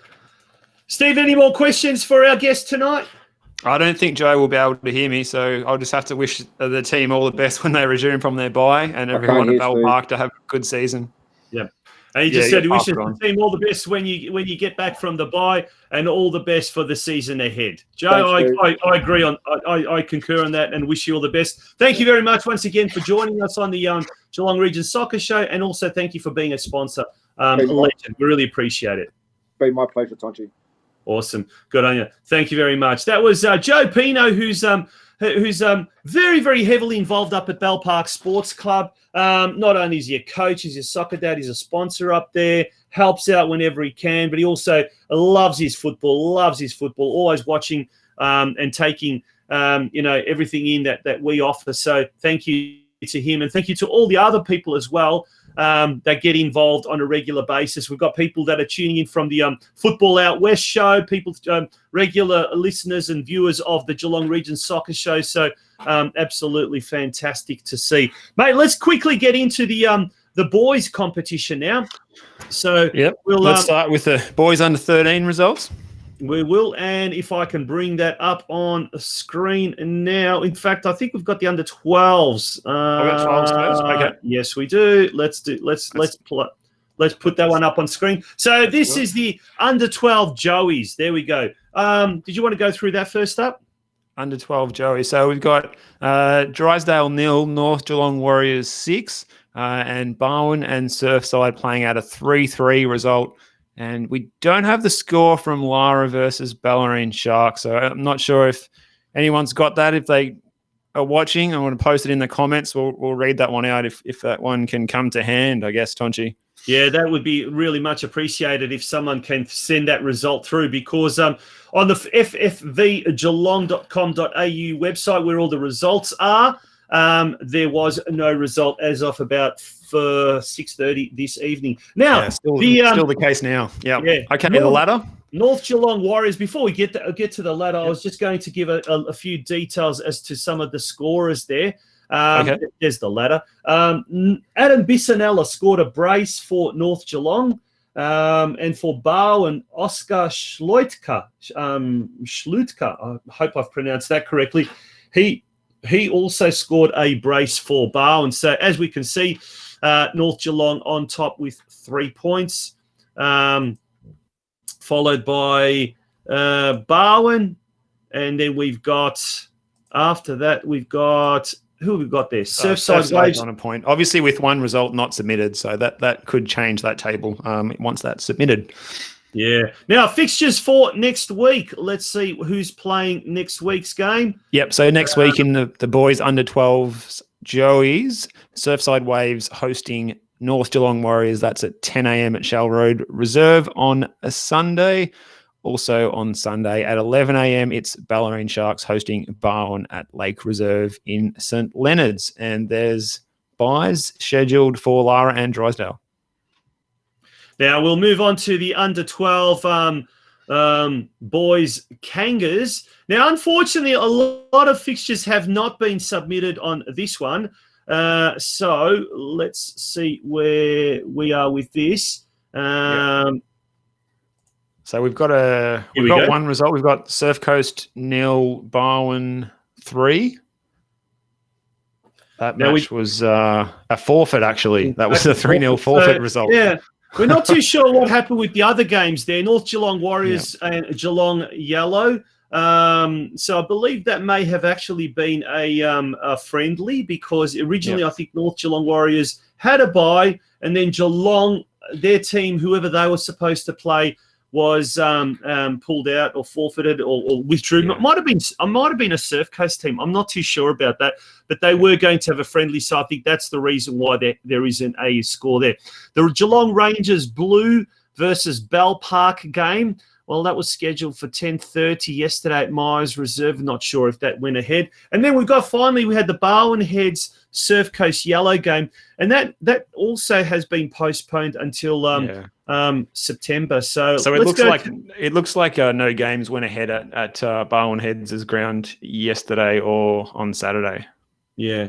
Steve, any more questions for our guest tonight? I don't think Joe will be able to hear me, so I'll just have to wish the team all the best when they resume from their bye, and everyone at Bell Park to have a good season. Yeah. And he just said he wishes the team all the best when you get back from the bye, and all the best for the season ahead. Joe, thanks, I agree I concur on that, and wish you all the best. Thank you very much once again for joining us on the Geelong Region Soccer Show, and also thank you for being a sponsor. Legend. We really appreciate it. Been my pleasure, Tonci. Awesome. Good on you. Thank you very much. That was Joe Pino, who's very, very heavily involved up at Bell Park Sports Club. Not only is he a coach, he's a soccer dad, he's a sponsor up there, helps out whenever he can, but he also loves his football, always watching and taking everything in that we offer. So thank you to him, and thank you to all the other people as well that get involved on a regular basis. We've got people that are tuning in from the Football Out West show, people, regular listeners and viewers of the Geelong Region Soccer Show. So absolutely fantastic to see. Mate, let's quickly get into the boys competition now. So let's start with the boys under 13 results. We will, and if I can bring that up on a screen now. In fact, I think we've got the under 12s. I've got 12s first. Okay. Yes, we do. Let's put that one up on screen. So this is the under 12 Joeys. There we go. Did you want to go through that first up? Under 12 Joey. So we've got Drysdale 0, North Geelong Warriors 6, and Barwon and Surfside playing out a 3-3 result. And we don't have the score from Lara versus Bellarine Sharks. So I'm not sure if anyone's got that. If they are watching, I want to post it in the comments. We'll read that one out if that one can come to hand, I guess, Tonci. Yeah, that would be really much appreciated if someone can send that result through, because on the ffvgeelong.com.au website, where all the results are, there was no result as of about 6:30 this evening. Now, still the case now. Yep. Yeah. Okay, the ladder. North Geelong Warriors. Before we get to the ladder, I was just going to give a few details as to some of the scorers there. Okay. There's the ladder. Adam Bissonella scored a brace for North Geelong, and for Bao and Oscar Schlutka, I hope I've pronounced that correctly. He also scored a brace for Bao, and so as we can see, North Geelong on top with 3 points, followed by Barwon, and then after that we've got. Who have we got there? Surfside Waves on a point. Obviously, with one result not submitted, so that could change that table once that's submitted. Yeah. Now, fixtures for next week. Let's see who's playing next week's game. Yep. So next week in the boys under 12s, Joey's Surfside Waves hosting North Geelong Warriors. That's at 10 a.m. at Shell Road Reserve on a Sunday. Also on Sunday at 11 a.m, it's Ballerine Sharks hosting Barwon at Lake Reserve in St Leonard's. And there's buys scheduled for Lara and Drysdale. Now we'll move on to the under 12 boys Kangas. Now, unfortunately, a lot of fixtures have not been submitted on this one. So let's see where we are with this. So we've got one result. We've got Surf Coast 0, Barwon 3. That match was a forfeit, actually. That was a 3-0 forfeit result. Yeah. We're not too sure what happened with the other games there. North Geelong Warriors and Geelong Yellow. So I believe that may have actually been a friendly, because originally I think North Geelong Warriors had a bye, and then Geelong, their team, whoever they were supposed to play, was pulled out or forfeited or withdrew. Yeah. Might have been a Surf Coast team. I'm not too sure about that, but they were going to have a friendly, so I think that's the reason why there isn't a score there. The Geelong Rangers Blue versus Bell Park game, well, that was scheduled for 10:30 yesterday at Myers Reserve. Not sure if that went ahead. And then we had the Barwon Heads Surf Coast Yellow game, and that also has been postponed until September. So it looks like no games went ahead at Barwon Heads' ground yesterday or on Saturday. Yeah.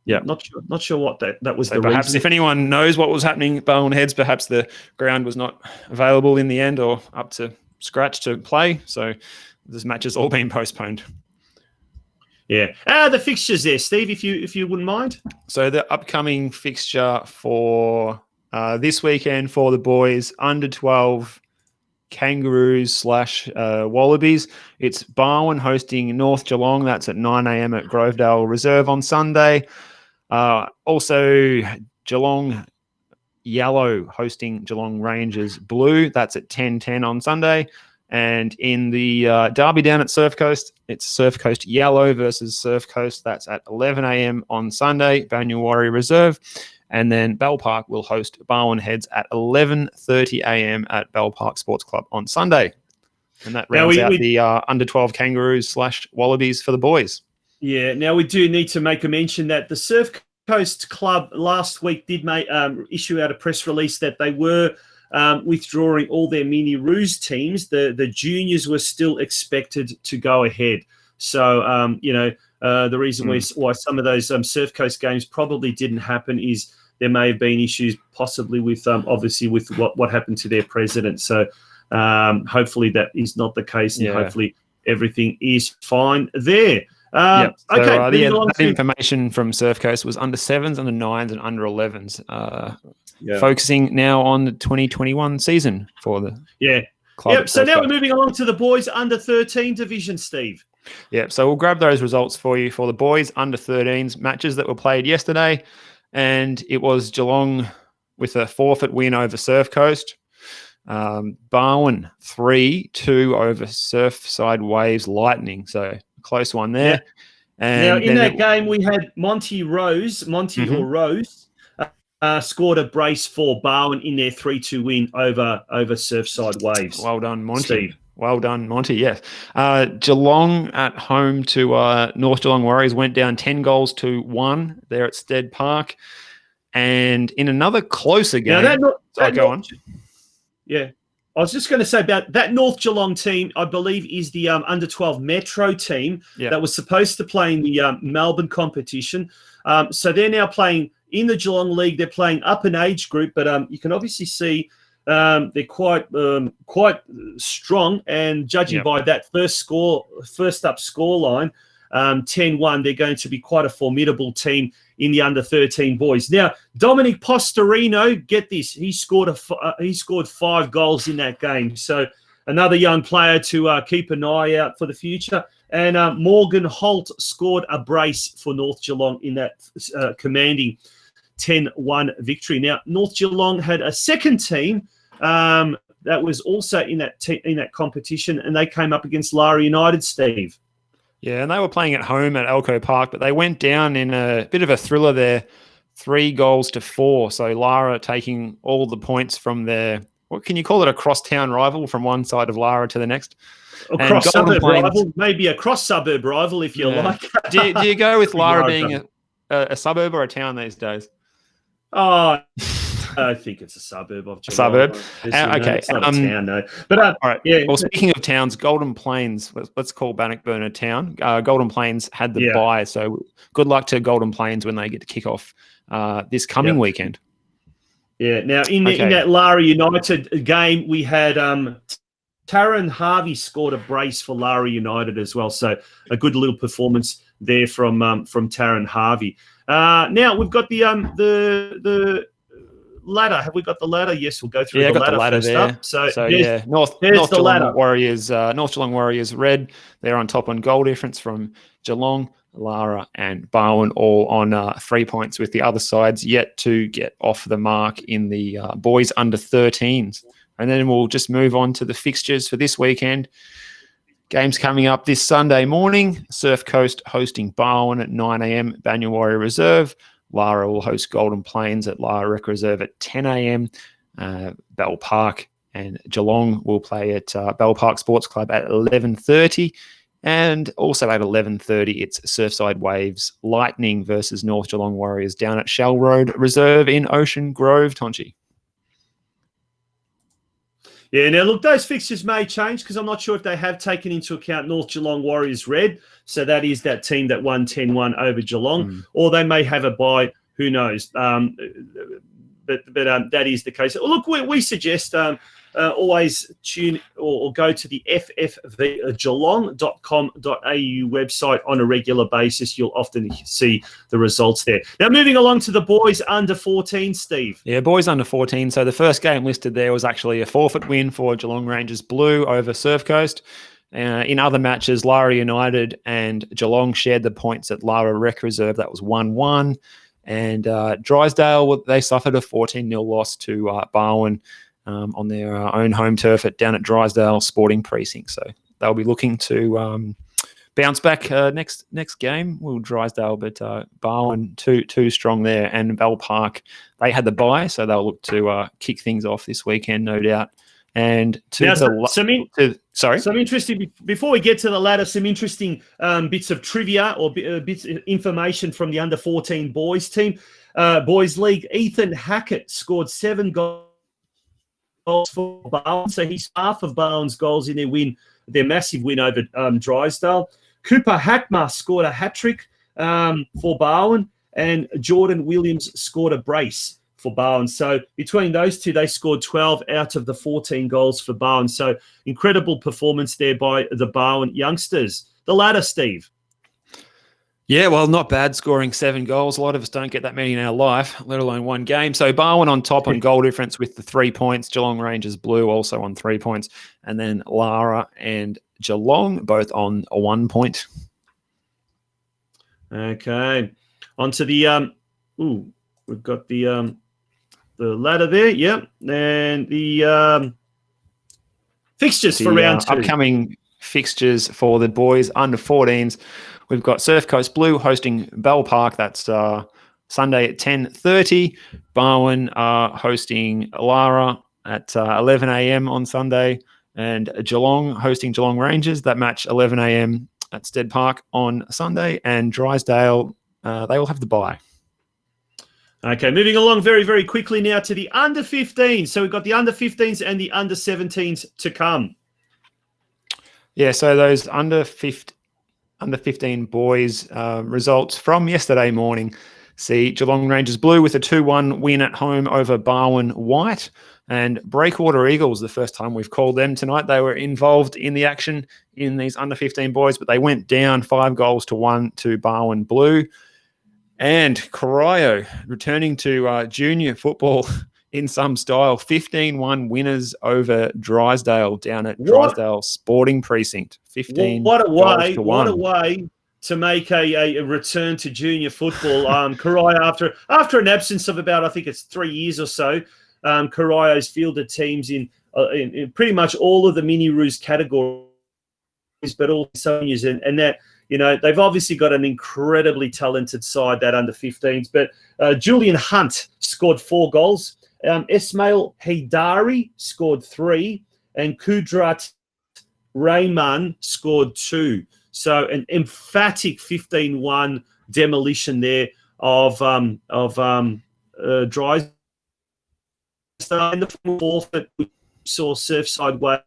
Not sure what that was. So perhaps reason. If anyone knows what was happening at Barwon Heads, perhaps the ground was not available in the end or up to scratch to play. So this match has all been postponed. Yeah. The fixtures there, Steve, if you wouldn't mind. So the upcoming fixture for this weekend for the boys under 12 Kangaroos / Wallabies, it's Barwon hosting North Geelong. That's at 9 a.m. at Grovedale Reserve on Sunday. Also Geelong Yellow hosting Geelong Rangers Blue. That's at 10:10 on Sunday. And in the derby down at Surf Coast, it's Surf Coast Yellow versus Surf Coast. That's at 11 a.m. on Sunday, Banyawari Reserve. And then Bell Park will host Barwon Heads at 11:30 a.m. at Bell Park Sports Club on Sunday. And that rounds out the under 12 Kangaroos / Wallabies for the boys. Yeah, now we do need to make a mention that the Surf Coast Club last week did issue out a press release that they were withdrawing all their MiniRoos teams. The juniors were still expected to go ahead. So, the reason why some of those Surf Coast games probably didn't happen is there may have been issues possibly with, obviously, with what happened to their president. So hopefully that is not the case, and hopefully everything is fine there. Okay. That information from Surf Coast was under 7s, under 9s, and under 11s. Focusing now on the 2021 season for the club. Yep. So now we're moving along to the boys under 13 division, Steve. Yep. So we'll grab those results for you for the boys under 13s matches that were played yesterday, and it was Geelong with a forfeit win over Surf Coast. Barwon 3-2 over Surfside Waves Lightning. So close one there. Yeah. And now in that game we had Monty Rose scored a brace for Barwon in their 3-2 win over Surfside Waves. Well done, Monty. Steve. Well done, Monty, yes. Geelong at home to North Geelong Warriors went down 10 goals to 1 there at Stead Park. And in another closer game... go on. Yeah. I was just going to say about that North Geelong team, I believe is the under-12 Metro team that was supposed to play in the Melbourne competition. So they're now playing in the Geelong League. They're playing up an age group, but you can obviously see they're quite strong. And judging by that first up score line, 10-1, they're going to be quite a formidable team in the under-13 boys. Now, Dominic Postorino, get this, he scored 5 goals in that game. So another young player to keep an eye out for the future. And Morgan Holt scored a brace for North Geelong in that commanding 10-1 victory. Now, North Geelong had a second team that was also in that competition, and they came up against Lara United, Steve. Yeah, and they were playing at home at Elko Park, but they went down in a bit of a thriller there, 3 goals to 4. So Lara taking all the points from their, what can you call it, a cross-town rival from one side of Lara to the next? A cross-suburb rival, maybe a cross-suburb rival if you like. do you go with Lara being a suburb or a town these days? Oh, I think it's a suburb of Geelong. A suburb? Okay. It's not a town, no. But, all right. Yeah. Well, speaking of towns, Golden Plains, let's call Bannockburn a town. Golden Plains had the bye, so good luck to Golden Plains when they get to kick off this coming weekend. Yeah. Now, in that Lara United game, we had Taran Harvey scored a brace for Lara United as well. So a good little performance there from Taran Harvey. Now we've got the ladder. Have we got the ladder? Yes, we'll go through the ladder there. up. So North Geelong Warriors, North Geelong Warriors red. They're on top on goal difference from Geelong, Lara, and Barwon, all on 3 points, with the other sides yet to get off the mark in the boys under 13s. And then we'll just move on to the fixtures for this weekend. Games coming up this Sunday morning. Surf Coast hosting Barwon at 9 a.m. Banya Warrior Reserve. Lara will host Golden Plains at Lara Rec Reserve at 10 a.m. Bell Park and Geelong will play at Bell Park Sports Club at 11:30. And also at 11:30, it's Surfside Waves Lightning versus North Geelong Warriors down at Shell Road Reserve in Ocean Grove, Tonci. Yeah, now look, those fixtures may change because I'm not sure if they have taken into account North Geelong Warriors red. So that is that team that won 10-1 over Geelong, or they may have a bye. Who knows? But that is the case. Look, we suggest always tune or go to the ffvgeelong.com.au website on a regular basis. You'll often see the results there. Now, moving along to the boys under 14, Steve. Yeah, boys under 14. So the first game listed there was actually a forfeit win for Geelong Rangers Blue over Surf Coast. In other matches, Lara United and Geelong shared the points at Lara Rec Reserve. That was 1-1. And Drysdale, they suffered a 14-0 loss to Barwon on their own home turf down at Drysdale Sporting Precinct. So they'll be looking to bounce back next game. Will Drysdale, but Barwon too strong there. And Bell Park, they had the bye, so they'll look to kick things off this weekend, no doubt. And some interesting, before we get to the ladder, some interesting bits of trivia or bits of information from the under 14 boys team, boys league. Ethan Hackett scored 7 goals for Barwon, so he's half of Barwon's goals in their massive win over Drysdale. Cooper Hackma scored a hat-trick for Barwon, and Jordan Williams scored a brace for Barwon. So between those two, they scored 12 out of the 14 goals for Barwon. So incredible performance there by the Barwon youngsters. The ladder, Steve. Yeah, well, not bad scoring 7 goals. A lot of us don't get that many in our life, let alone one game. So Barwon on top on goal difference with the 3 points. Geelong Rangers Blue also on 3 points. And then Lara and Geelong both on a 1 point. Okay. On to the we've got the ladder there, yep. And the fixtures for round 2. Upcoming fixtures for the boys under 14s. We've got Surf Coast Blue hosting Bell Park. That's Sunday at 10:30. Barwon are hosting Lara at 11 a.m. on Sunday, and Geelong hosting Geelong Rangers. That match 11 a.m. at Stead Park on Sunday, and Drysdale, they will have the bye. Okay, moving along very, very quickly now to the under-15s. So we've got the under-15s and the under-17s to come. Yeah, so those under 15 boys results from yesterday morning see Geelong Rangers Blue with a 2-1 win at home over Barwon White, and Breakwater Eagles, the first time we've called them tonight. They were involved in the action in these under 15 boys, but they went down 5-1 to Barwon Blue. And Corio returning to junior football in some style, 15-1 winners over Drysdale down at Drysdale Sporting Precinct. 15 What a way! to What 1. a way to make a return to junior football. Corio, after an absence of about, I think it's 3 years or so, Corio's fielded teams in pretty much all of the MiniRoos categories, but all seniors, and that. You know, they've obviously got an incredibly talented side, that under-15s. But Julian Hunt scored 4 goals. Ismail Haidari scored 3. And Kudrat Rayman scored 2. So an emphatic 15-1 demolition there of Drysdale. And the fourth that we saw Surfside Way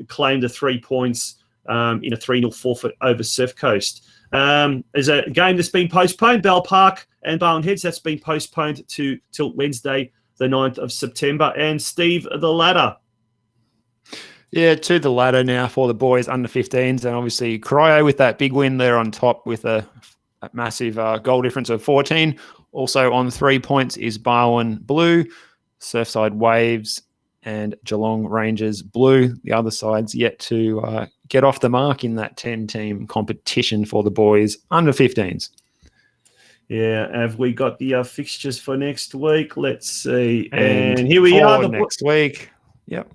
claim the 3 points in a 3-0 forfeit over Surf Coast. There's a game that's been postponed, Bell Park and Barwon Heads. That's been postponed till Wednesday, the 9th of September. And Steve, the ladder. Yeah, to the ladder now for the boys under 15s. And obviously Cryo with that big win there on top with a massive goal difference of 14. Also on 3 points is Barwon Blue, Surfside Waves, and Geelong Rangers Blue. The other side's yet to get off the mark in that 10-team competition for the boys under 15s. Yeah, have we got the fixtures for next week? Let's see. And here we are. Next week. Yep.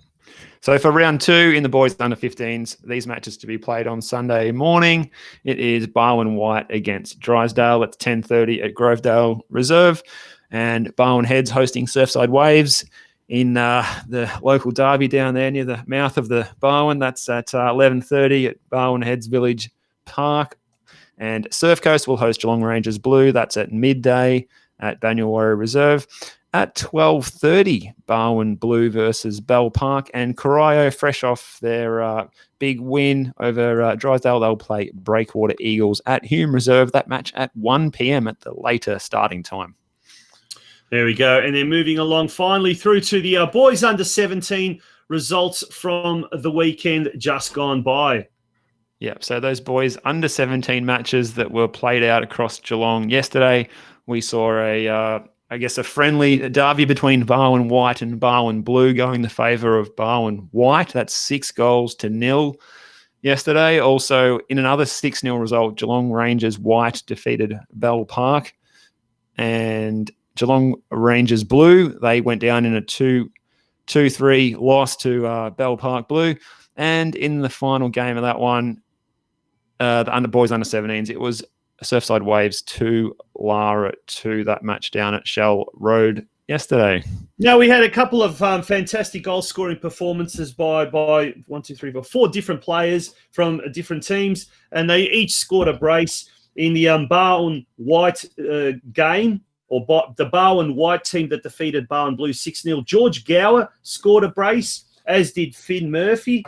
So for round 2 in the boys under 15s, these matches to be played on Sunday morning. It is Barwon White against Drysdale at 10:30 at Grovedale Reserve, and Barwon Heads hosting Surfside Waves in the local derby down there near the mouth of the Barwon. That's at 11:30 at Barwon Heads Village Park. And Surf Coast will host Geelong Rangers Blue. That's at midday at Banyule Warrior Reserve. At 12:30, Barwon Blue versus Bell Park. And Corio, fresh off their big win over Drysdale, they'll play Breakwater Eagles at Hume Reserve. That match at 1 p.m. at the later starting time. There we go. And then moving along finally through to the boys under 17 results from the weekend just gone by. Yeah, so those boys under 17 matches that were played out across Geelong yesterday, we saw a friendly derby between Barwon White and Barwon Blue going in the favour of Barwon White. That's 6-0 yesterday. Also, in another 6-0 result, Geelong Rangers White defeated Bell Park. And Geelong Rangers Blue, they went down in a 2-3 loss to Bell Park Blue. And in the final game of that one, the boys under 17s, it was Surfside Waves 2, Lara 2, that match down at Shell Road yesterday. Now, we had a couple of fantastic goal-scoring performances by 4 different players from different teams, and they each scored a brace in the Barwon White game, or the Barwon White team that defeated Barwon Blue 6-0. George Gower scored a brace, as did Finn Murphy.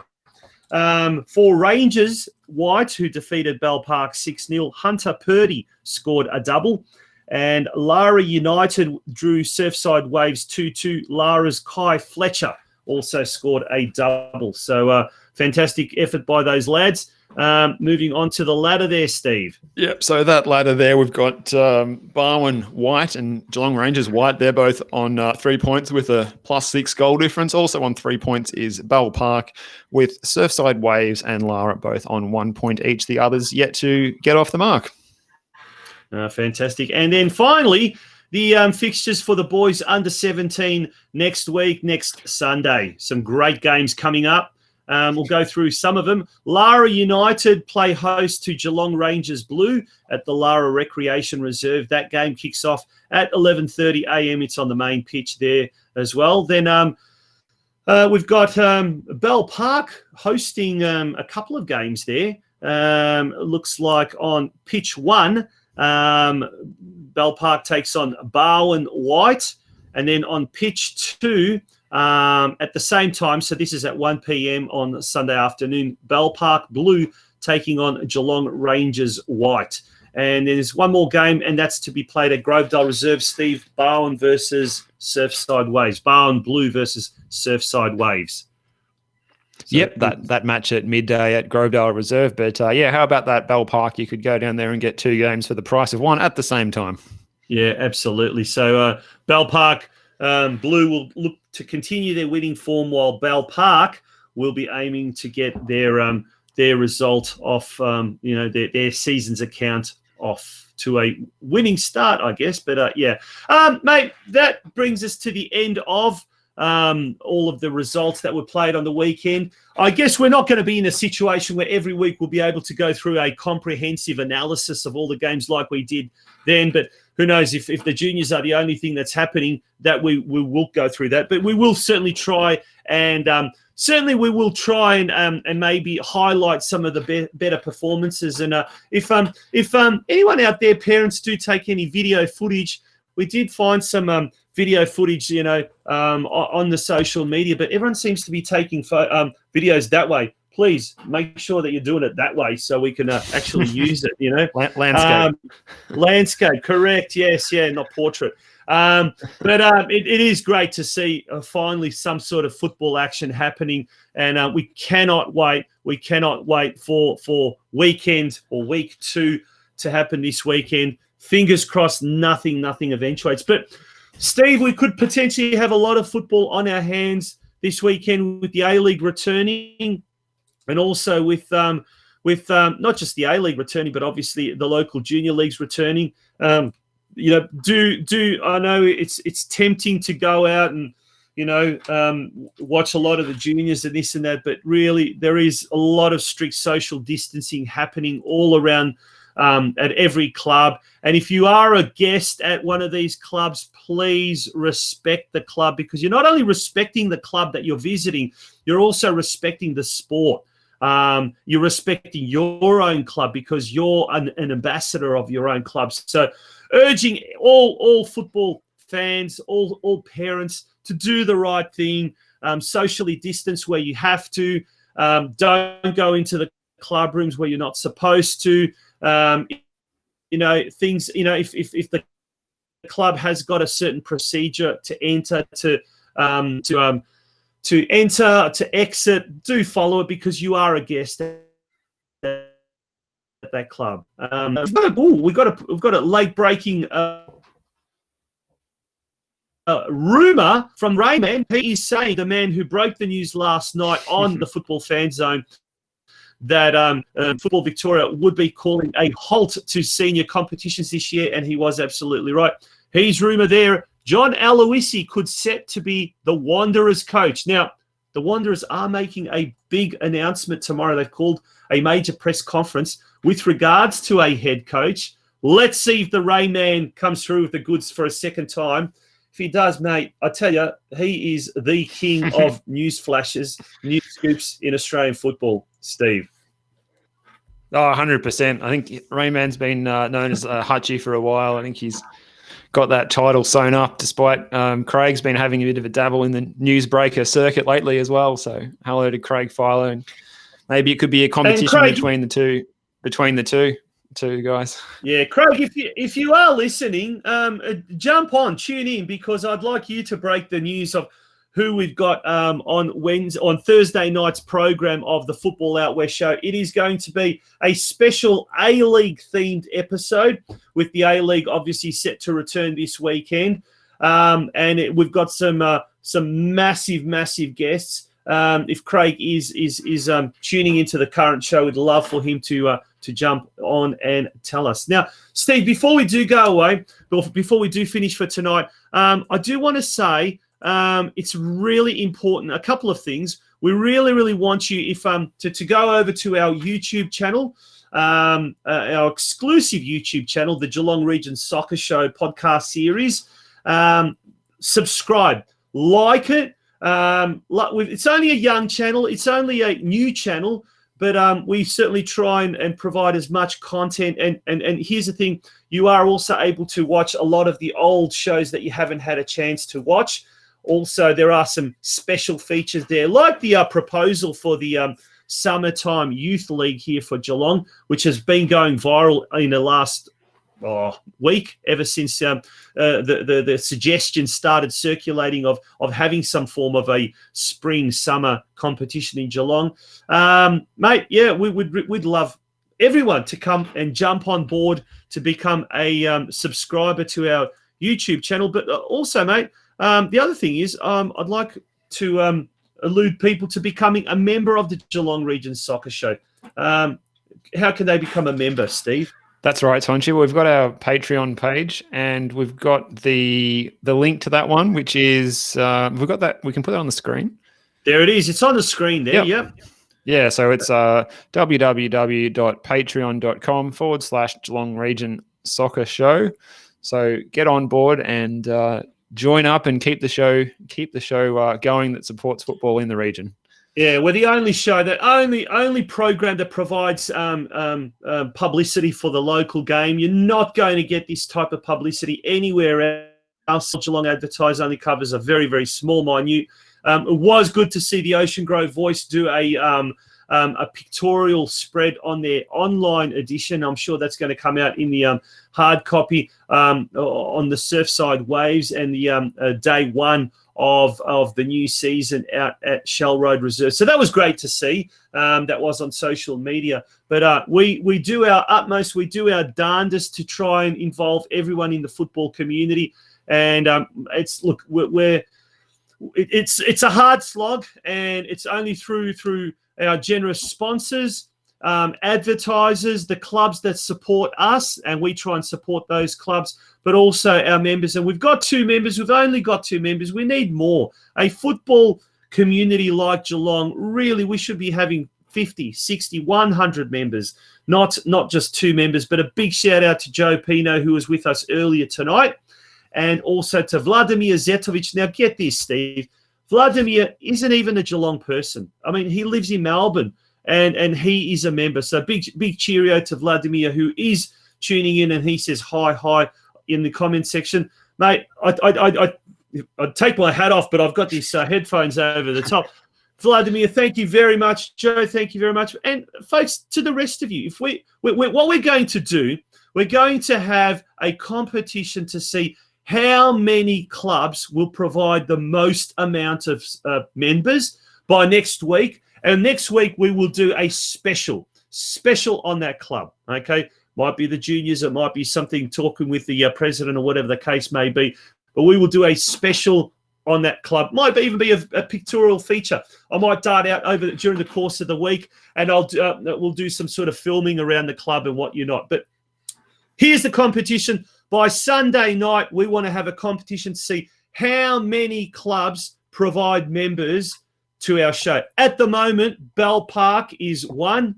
For Rangers White, who defeated Bell Park 6-0, Hunter Purdy scored a double. And Lara United drew Surfside Waves 2-2. Lara's Kai Fletcher also scored a double. So fantastic effort by those lads. Moving on to the ladder there, Steve. Yep, so that ladder there, we've got Barwon White and Geelong Rangers White. They're both on 3 points with a +6 goal difference. Also on 3 points is Bell Park, with Surfside Waves and Lara both on 1 point each. The others yet to get off the mark. Fantastic. And then finally, the fixtures for the boys under 17 next week, next Sunday. Some great games coming up. We'll go through some of them. Lara United play host to Geelong Rangers Blue at the Lara Recreation Reserve. That game kicks off at 11:30 a.m. It's on the main pitch there as well. Then we've got Bell Park hosting a couple of games there. Looks like on pitch 1, Bell Park takes on Barwon White. And then on pitch 2, at the same time, so this is at 1 p.m. on Sunday afternoon, Bell Park Blue taking on Geelong Rangers White. And there's one more game, and that's to be played at Grovedale Reserve. Steve, Barwon versus Surfside Waves. Barwon Blue versus Surfside Waves. So, yep, that match at midday at Grovedale Reserve. But how about that Bell Park? You could go down there and get 2 games for the price of 1 at the same time. Yeah, absolutely. So Bell Park Blue will look to continue their winning form, while Bell Park will be aiming to get their result off, their season's account off to a winning start, I guess. But mate, that brings us to the end of all of the results that were played on the weekend. I guess we're not going to be in a situation where every week we'll be able to go through a comprehensive analysis of all the games like we did then, but who knows if the juniors are the only thing that's happening, that we will go through that. But we will certainly try and maybe highlight some of the better performances. And if anyone out there, parents, do take any video footage, we did find some video footage, on the social media, but everyone seems to be taking videos that way. Please make sure that you're doing it that way so we can actually use it, Landscape. Landscape, correct. Yes, not portrait. But it is great to see finally some sort of football action happening, and we cannot wait. We cannot wait for weekend or week 2 to happen this weekend. Fingers crossed nothing eventuates. But Steve, we could potentially have a lot of football on our hands this weekend with the A-League returning, and also with not just the A-League returning, but obviously the local junior leagues returning. I know it's tempting to go out and watch a lot of the juniors and this and that, but really there is a lot of strict social distancing happening all around at every club. And if you are a guest at one of these clubs, please respect the club, because you're not only respecting the club that you're visiting, you're also respecting the sport. You're respecting your own club because you're an ambassador of your own club. So urging all football fans, all parents to do the right thing, socially distance where you have to, don't go into the club rooms where you're not supposed to. If the club has got a certain procedure to enter, to enter, to exit, do follow it, because you are a guest at that club. We've got a late breaking rumor from Rayman. He is saying, the man who broke the news last night on the Football Fan Zone, that Football Victoria would be calling a halt to senior competitions this year, and he was absolutely right. His rumour there, John Aloisi could set to be the Wanderers coach. Now, the Wanderers are making a big announcement tomorrow. They've called a major press conference with regards to a head coach. Let's see if the Rayman comes through with the goods for a second time. If he does, mate, I tell you, he is the king of news flashes, news scoops in Australian football, Steve. Oh, 100%. I think Rayman's been known as Hutchie for a while. I think he's got that title sewn up, despite Craig's been having a bit of a dabble in the newsbreaker circuit lately as well. So hello to Craig Philo. And maybe it could be a competition Craig, between the two guys. Yeah, Craig, if you are listening, jump on, tune in, because I'd like you to break the news of who we've got on Thursday night's program of the Football Out West show. It is going to be a special A-League themed episode, with the A-League obviously set to return this weekend, we've got some massive guests. If Craig is tuning into the current show, we'd love for him to jump on and tell us. Now, Steve, before we do go away, before we do finish for tonight, I do want to say it's really important. A couple of things. we really, really want you if to go over to our YouTube channel, our exclusive YouTube channel, the Geelong Region Soccer Show podcast series. Subscribe, like it. It's only a young channel. It's only a new channel, but we certainly try and provide as much content. And here's the thing. You are also able to watch a lot of the old shows that you haven't had a chance to watch. Also, there are some special features there, like the proposal for the Summertime Youth League here for Geelong, which has been going viral in the last week, ever since the suggestion started circulating of having some form of a spring-summer competition in Geelong. Mate, yeah, we'd love everyone to come and jump on board to become a subscriber to our YouTube channel. But also, mate, the other thing is I'd like to allude people to becoming a member of the Geelong Region Soccer Show. How can they become a member, Steve? That's right, Tonci. We've got our Patreon page, and we've got the link to that one, which is we've got that. We can put it on the screen. There it is. It's on the screen there. Yep. Yeah, so it's www.patreon.com/Geelong Region Soccer Show. So get on board and join up and keep the show going that supports football in the region. Yeah, we're the only show that only program that provides publicity for the local game. You're not going to get this type of publicity anywhere else. Geelong Advertise only covers a very, very small, minute. It was good to see the Ocean Grove Voice do a pictorial spread on their online edition. I'm sure that's going to come out in the hard copy on the Surfside Waves and the day one of the new season out at Shell Road Reserve. So that was great to see. That was on social media. But we do our utmost, we do our darndest to try and involve everyone in the football community. And it's a hard slog, and it's only through our generous sponsors, advertisers, the clubs that support us, and we try and support those clubs, but also our members. And we've got 2 members. We've only got 2 members. We need more. A football community like Geelong, really, we should be having 50, 60, 100 members, not just 2 members. But a big shout out to Joe Pino, who was with us earlier tonight, and also to Vladimir Zetovic. Now, get this, Steve. Vladimir isn't even a Geelong person. I mean, he lives in Melbourne, and he is a member. So big cheerio to Vladimir, who is tuning in, and he says hi in the comment section. Mate, I'd take my hat off, but I've got these headphones over the top. Vladimir, thank you very much. Joe, thank you very much. And folks, to the rest of you, what we're going to do, we're going to have a competition to see how many clubs will provide the most amount of members by next week. And next week, we will do a special on that club, okay? Might be the juniors, it might be something talking with the president or whatever the case may be. But we will do a special on that club. Might even be a pictorial feature. I might dart out during the course of the week, and we'll do some sort of filming around the club and what you're not. But here's the competition. By Sunday night, we want to have a competition to see how many clubs provide members to our show. At the moment, Bell Park is 1.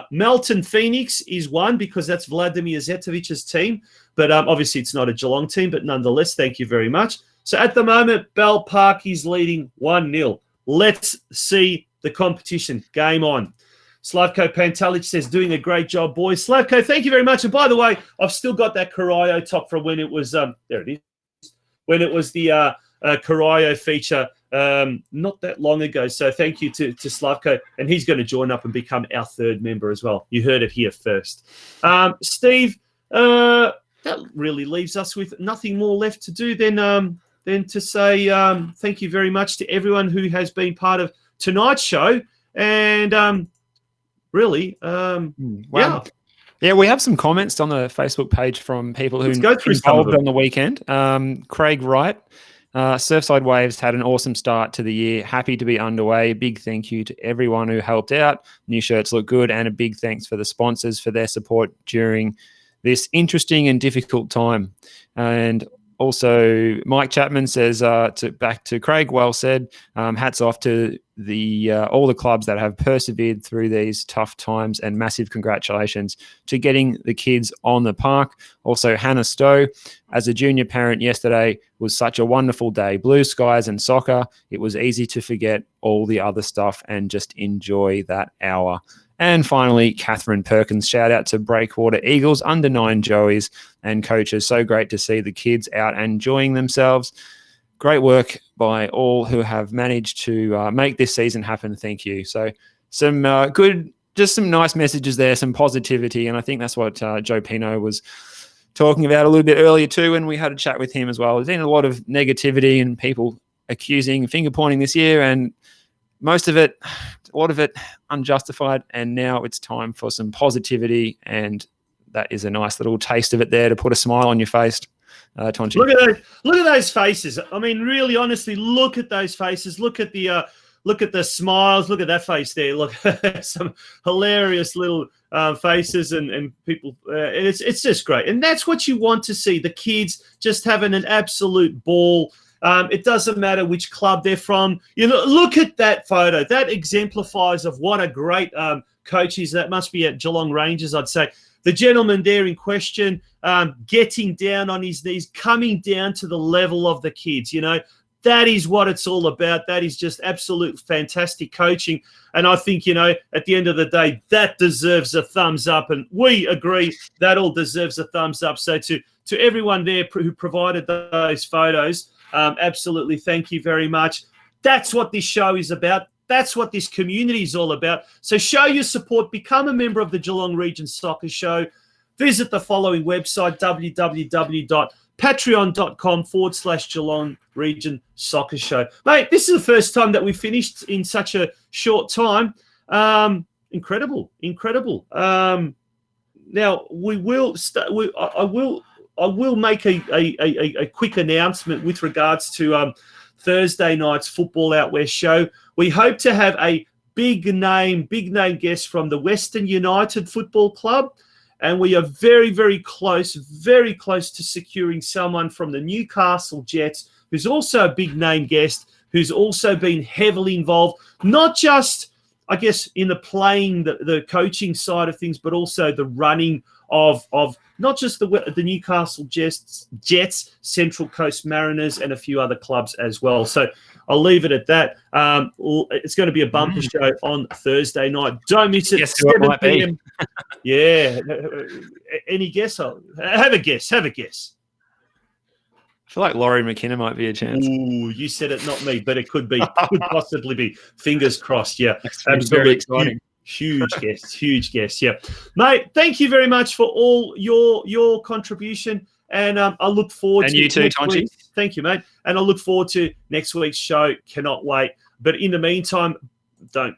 Melton Phoenix is 1 because that's Vladimir Zetovic's team. But obviously it's not a Geelong team, but nonetheless, thank you very much. So at the moment, Bell Park is leading 1-0. Let's see the competition. Game on. Slavko Pantalic says, doing a great job, boys. Slavko, thank you very much. And by the way, I've still got that Carayo top from when it was, there it is, when it was the Carayo feature not that long ago. So thank you to Slavko. And he's going to join up and become our 3rd member as well. You heard it here first. Steve, that really leaves us with nothing more left to do than to say thank you very much to everyone who has been part of tonight's show. And really, wow. Yeah, we have some comments on the Facebook page from people who involved on the weekend. Craig Wright, Surfside Waves had an awesome start to the year. Happy to be underway. Big thank you to everyone who helped out. New shirts look good, and a big thanks for the sponsors for their support during this interesting and difficult time. And Also, Mike Chapman says, back to Craig, well said. Hats off to all the clubs that have persevered through these tough times, and massive congratulations to getting the kids on the park. Also, Hannah Stowe, as a junior parent yesterday, was such a wonderful day. Blue skies and soccer. It was easy to forget all the other stuff and just enjoy that hour. And finally, Catherine Perkins, shout out to Breakwater Eagles, under 9 Joeys and coaches. So great to see the kids out and enjoying themselves. Great work by all who have managed to make this season happen. Thank you. So some just some nice messages there, some positivity. And I think that's what Joe Pino was talking about a little bit earlier too, when we had a chat with him as well. There's been a lot of negativity and people accusing, finger pointing this year, and a lot of it unjustified, and now it's time for some positivity, and that is a nice little taste of it there to put a smile on your face, Tonci. Look at those faces. I mean, really, honestly, look at those faces. Look at the smiles. Look at that face there. Look, some hilarious little faces and people. It's just great, and that's what you want to see. The kids just having an absolute ball. It doesn't matter which club they're from. You know, look at that photo. That exemplifies of what a great coach is. That must be at Geelong Rangers, I'd say. The gentleman there in question, getting down on his knees, coming down to the level of the kids. You know, that is what it's all about. That is just absolute fantastic coaching. And I think, you know, at the end of the day, that deserves a thumbs up. And we agree that all deserves a thumbs up. So to everyone there who provided those photos, absolutely, thank you very much. That's what this show is about. That's what this community is all about. So show your support. Become a member of the Geelong Region Soccer Show. Visit the following website, www.patreon.com/Geelong Region Soccer Show. Mate, this is the first time that we finished in such a short time. Incredible. Now, we will I will make a quick announcement with regards to Thursday night's Football Out West show. We hope to have a big name guest from the Western United Football Club, and we are very, very close to securing someone from the Newcastle Jets, who's also a big name guest, who's also been heavily involved, not just, I guess, in the playing, the coaching side of things, but also the running of not just the Newcastle Jets, Central Coast Mariners, and a few other clubs as well. So I'll leave it at that. It's going to be a bumper show on Thursday night. Don't miss it. Guess who it might be. Yeah. Any guess? Have a guess. I feel like Laurie McKenna might be a chance. Ooh, you said it, not me, but it could be. Could possibly be. Fingers crossed. Yeah, absolutely. Very exciting. Huge guest. Yeah, mate. Thank you very much for all your contribution, and I look forward. And to you too, Tonci. Thank you, mate. And I look forward to next week's show. Cannot wait. But in the meantime, don't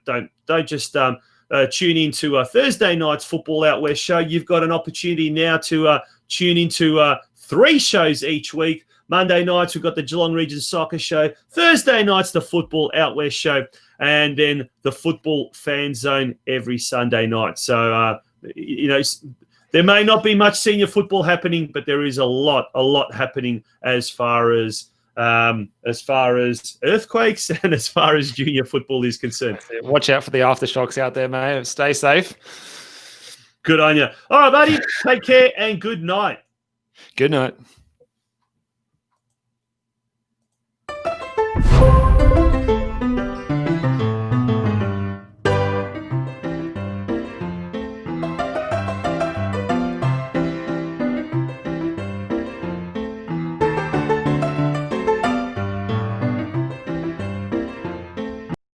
just tune into Thursday night's Football Out West show. You've got an opportunity now to tune into 3 shows each week. Monday nights, we've got the Geelong Region Soccer Show. Thursday nights, the Football Out West Show. And then the Football Fan Zone every Sunday night. So, there may not be much senior football happening, but there is a lot happening as far as earthquakes and as far as junior football is concerned. Watch out for the aftershocks out there, mate. Stay safe. Good on you. All right, buddy. Take care and good night. Good night.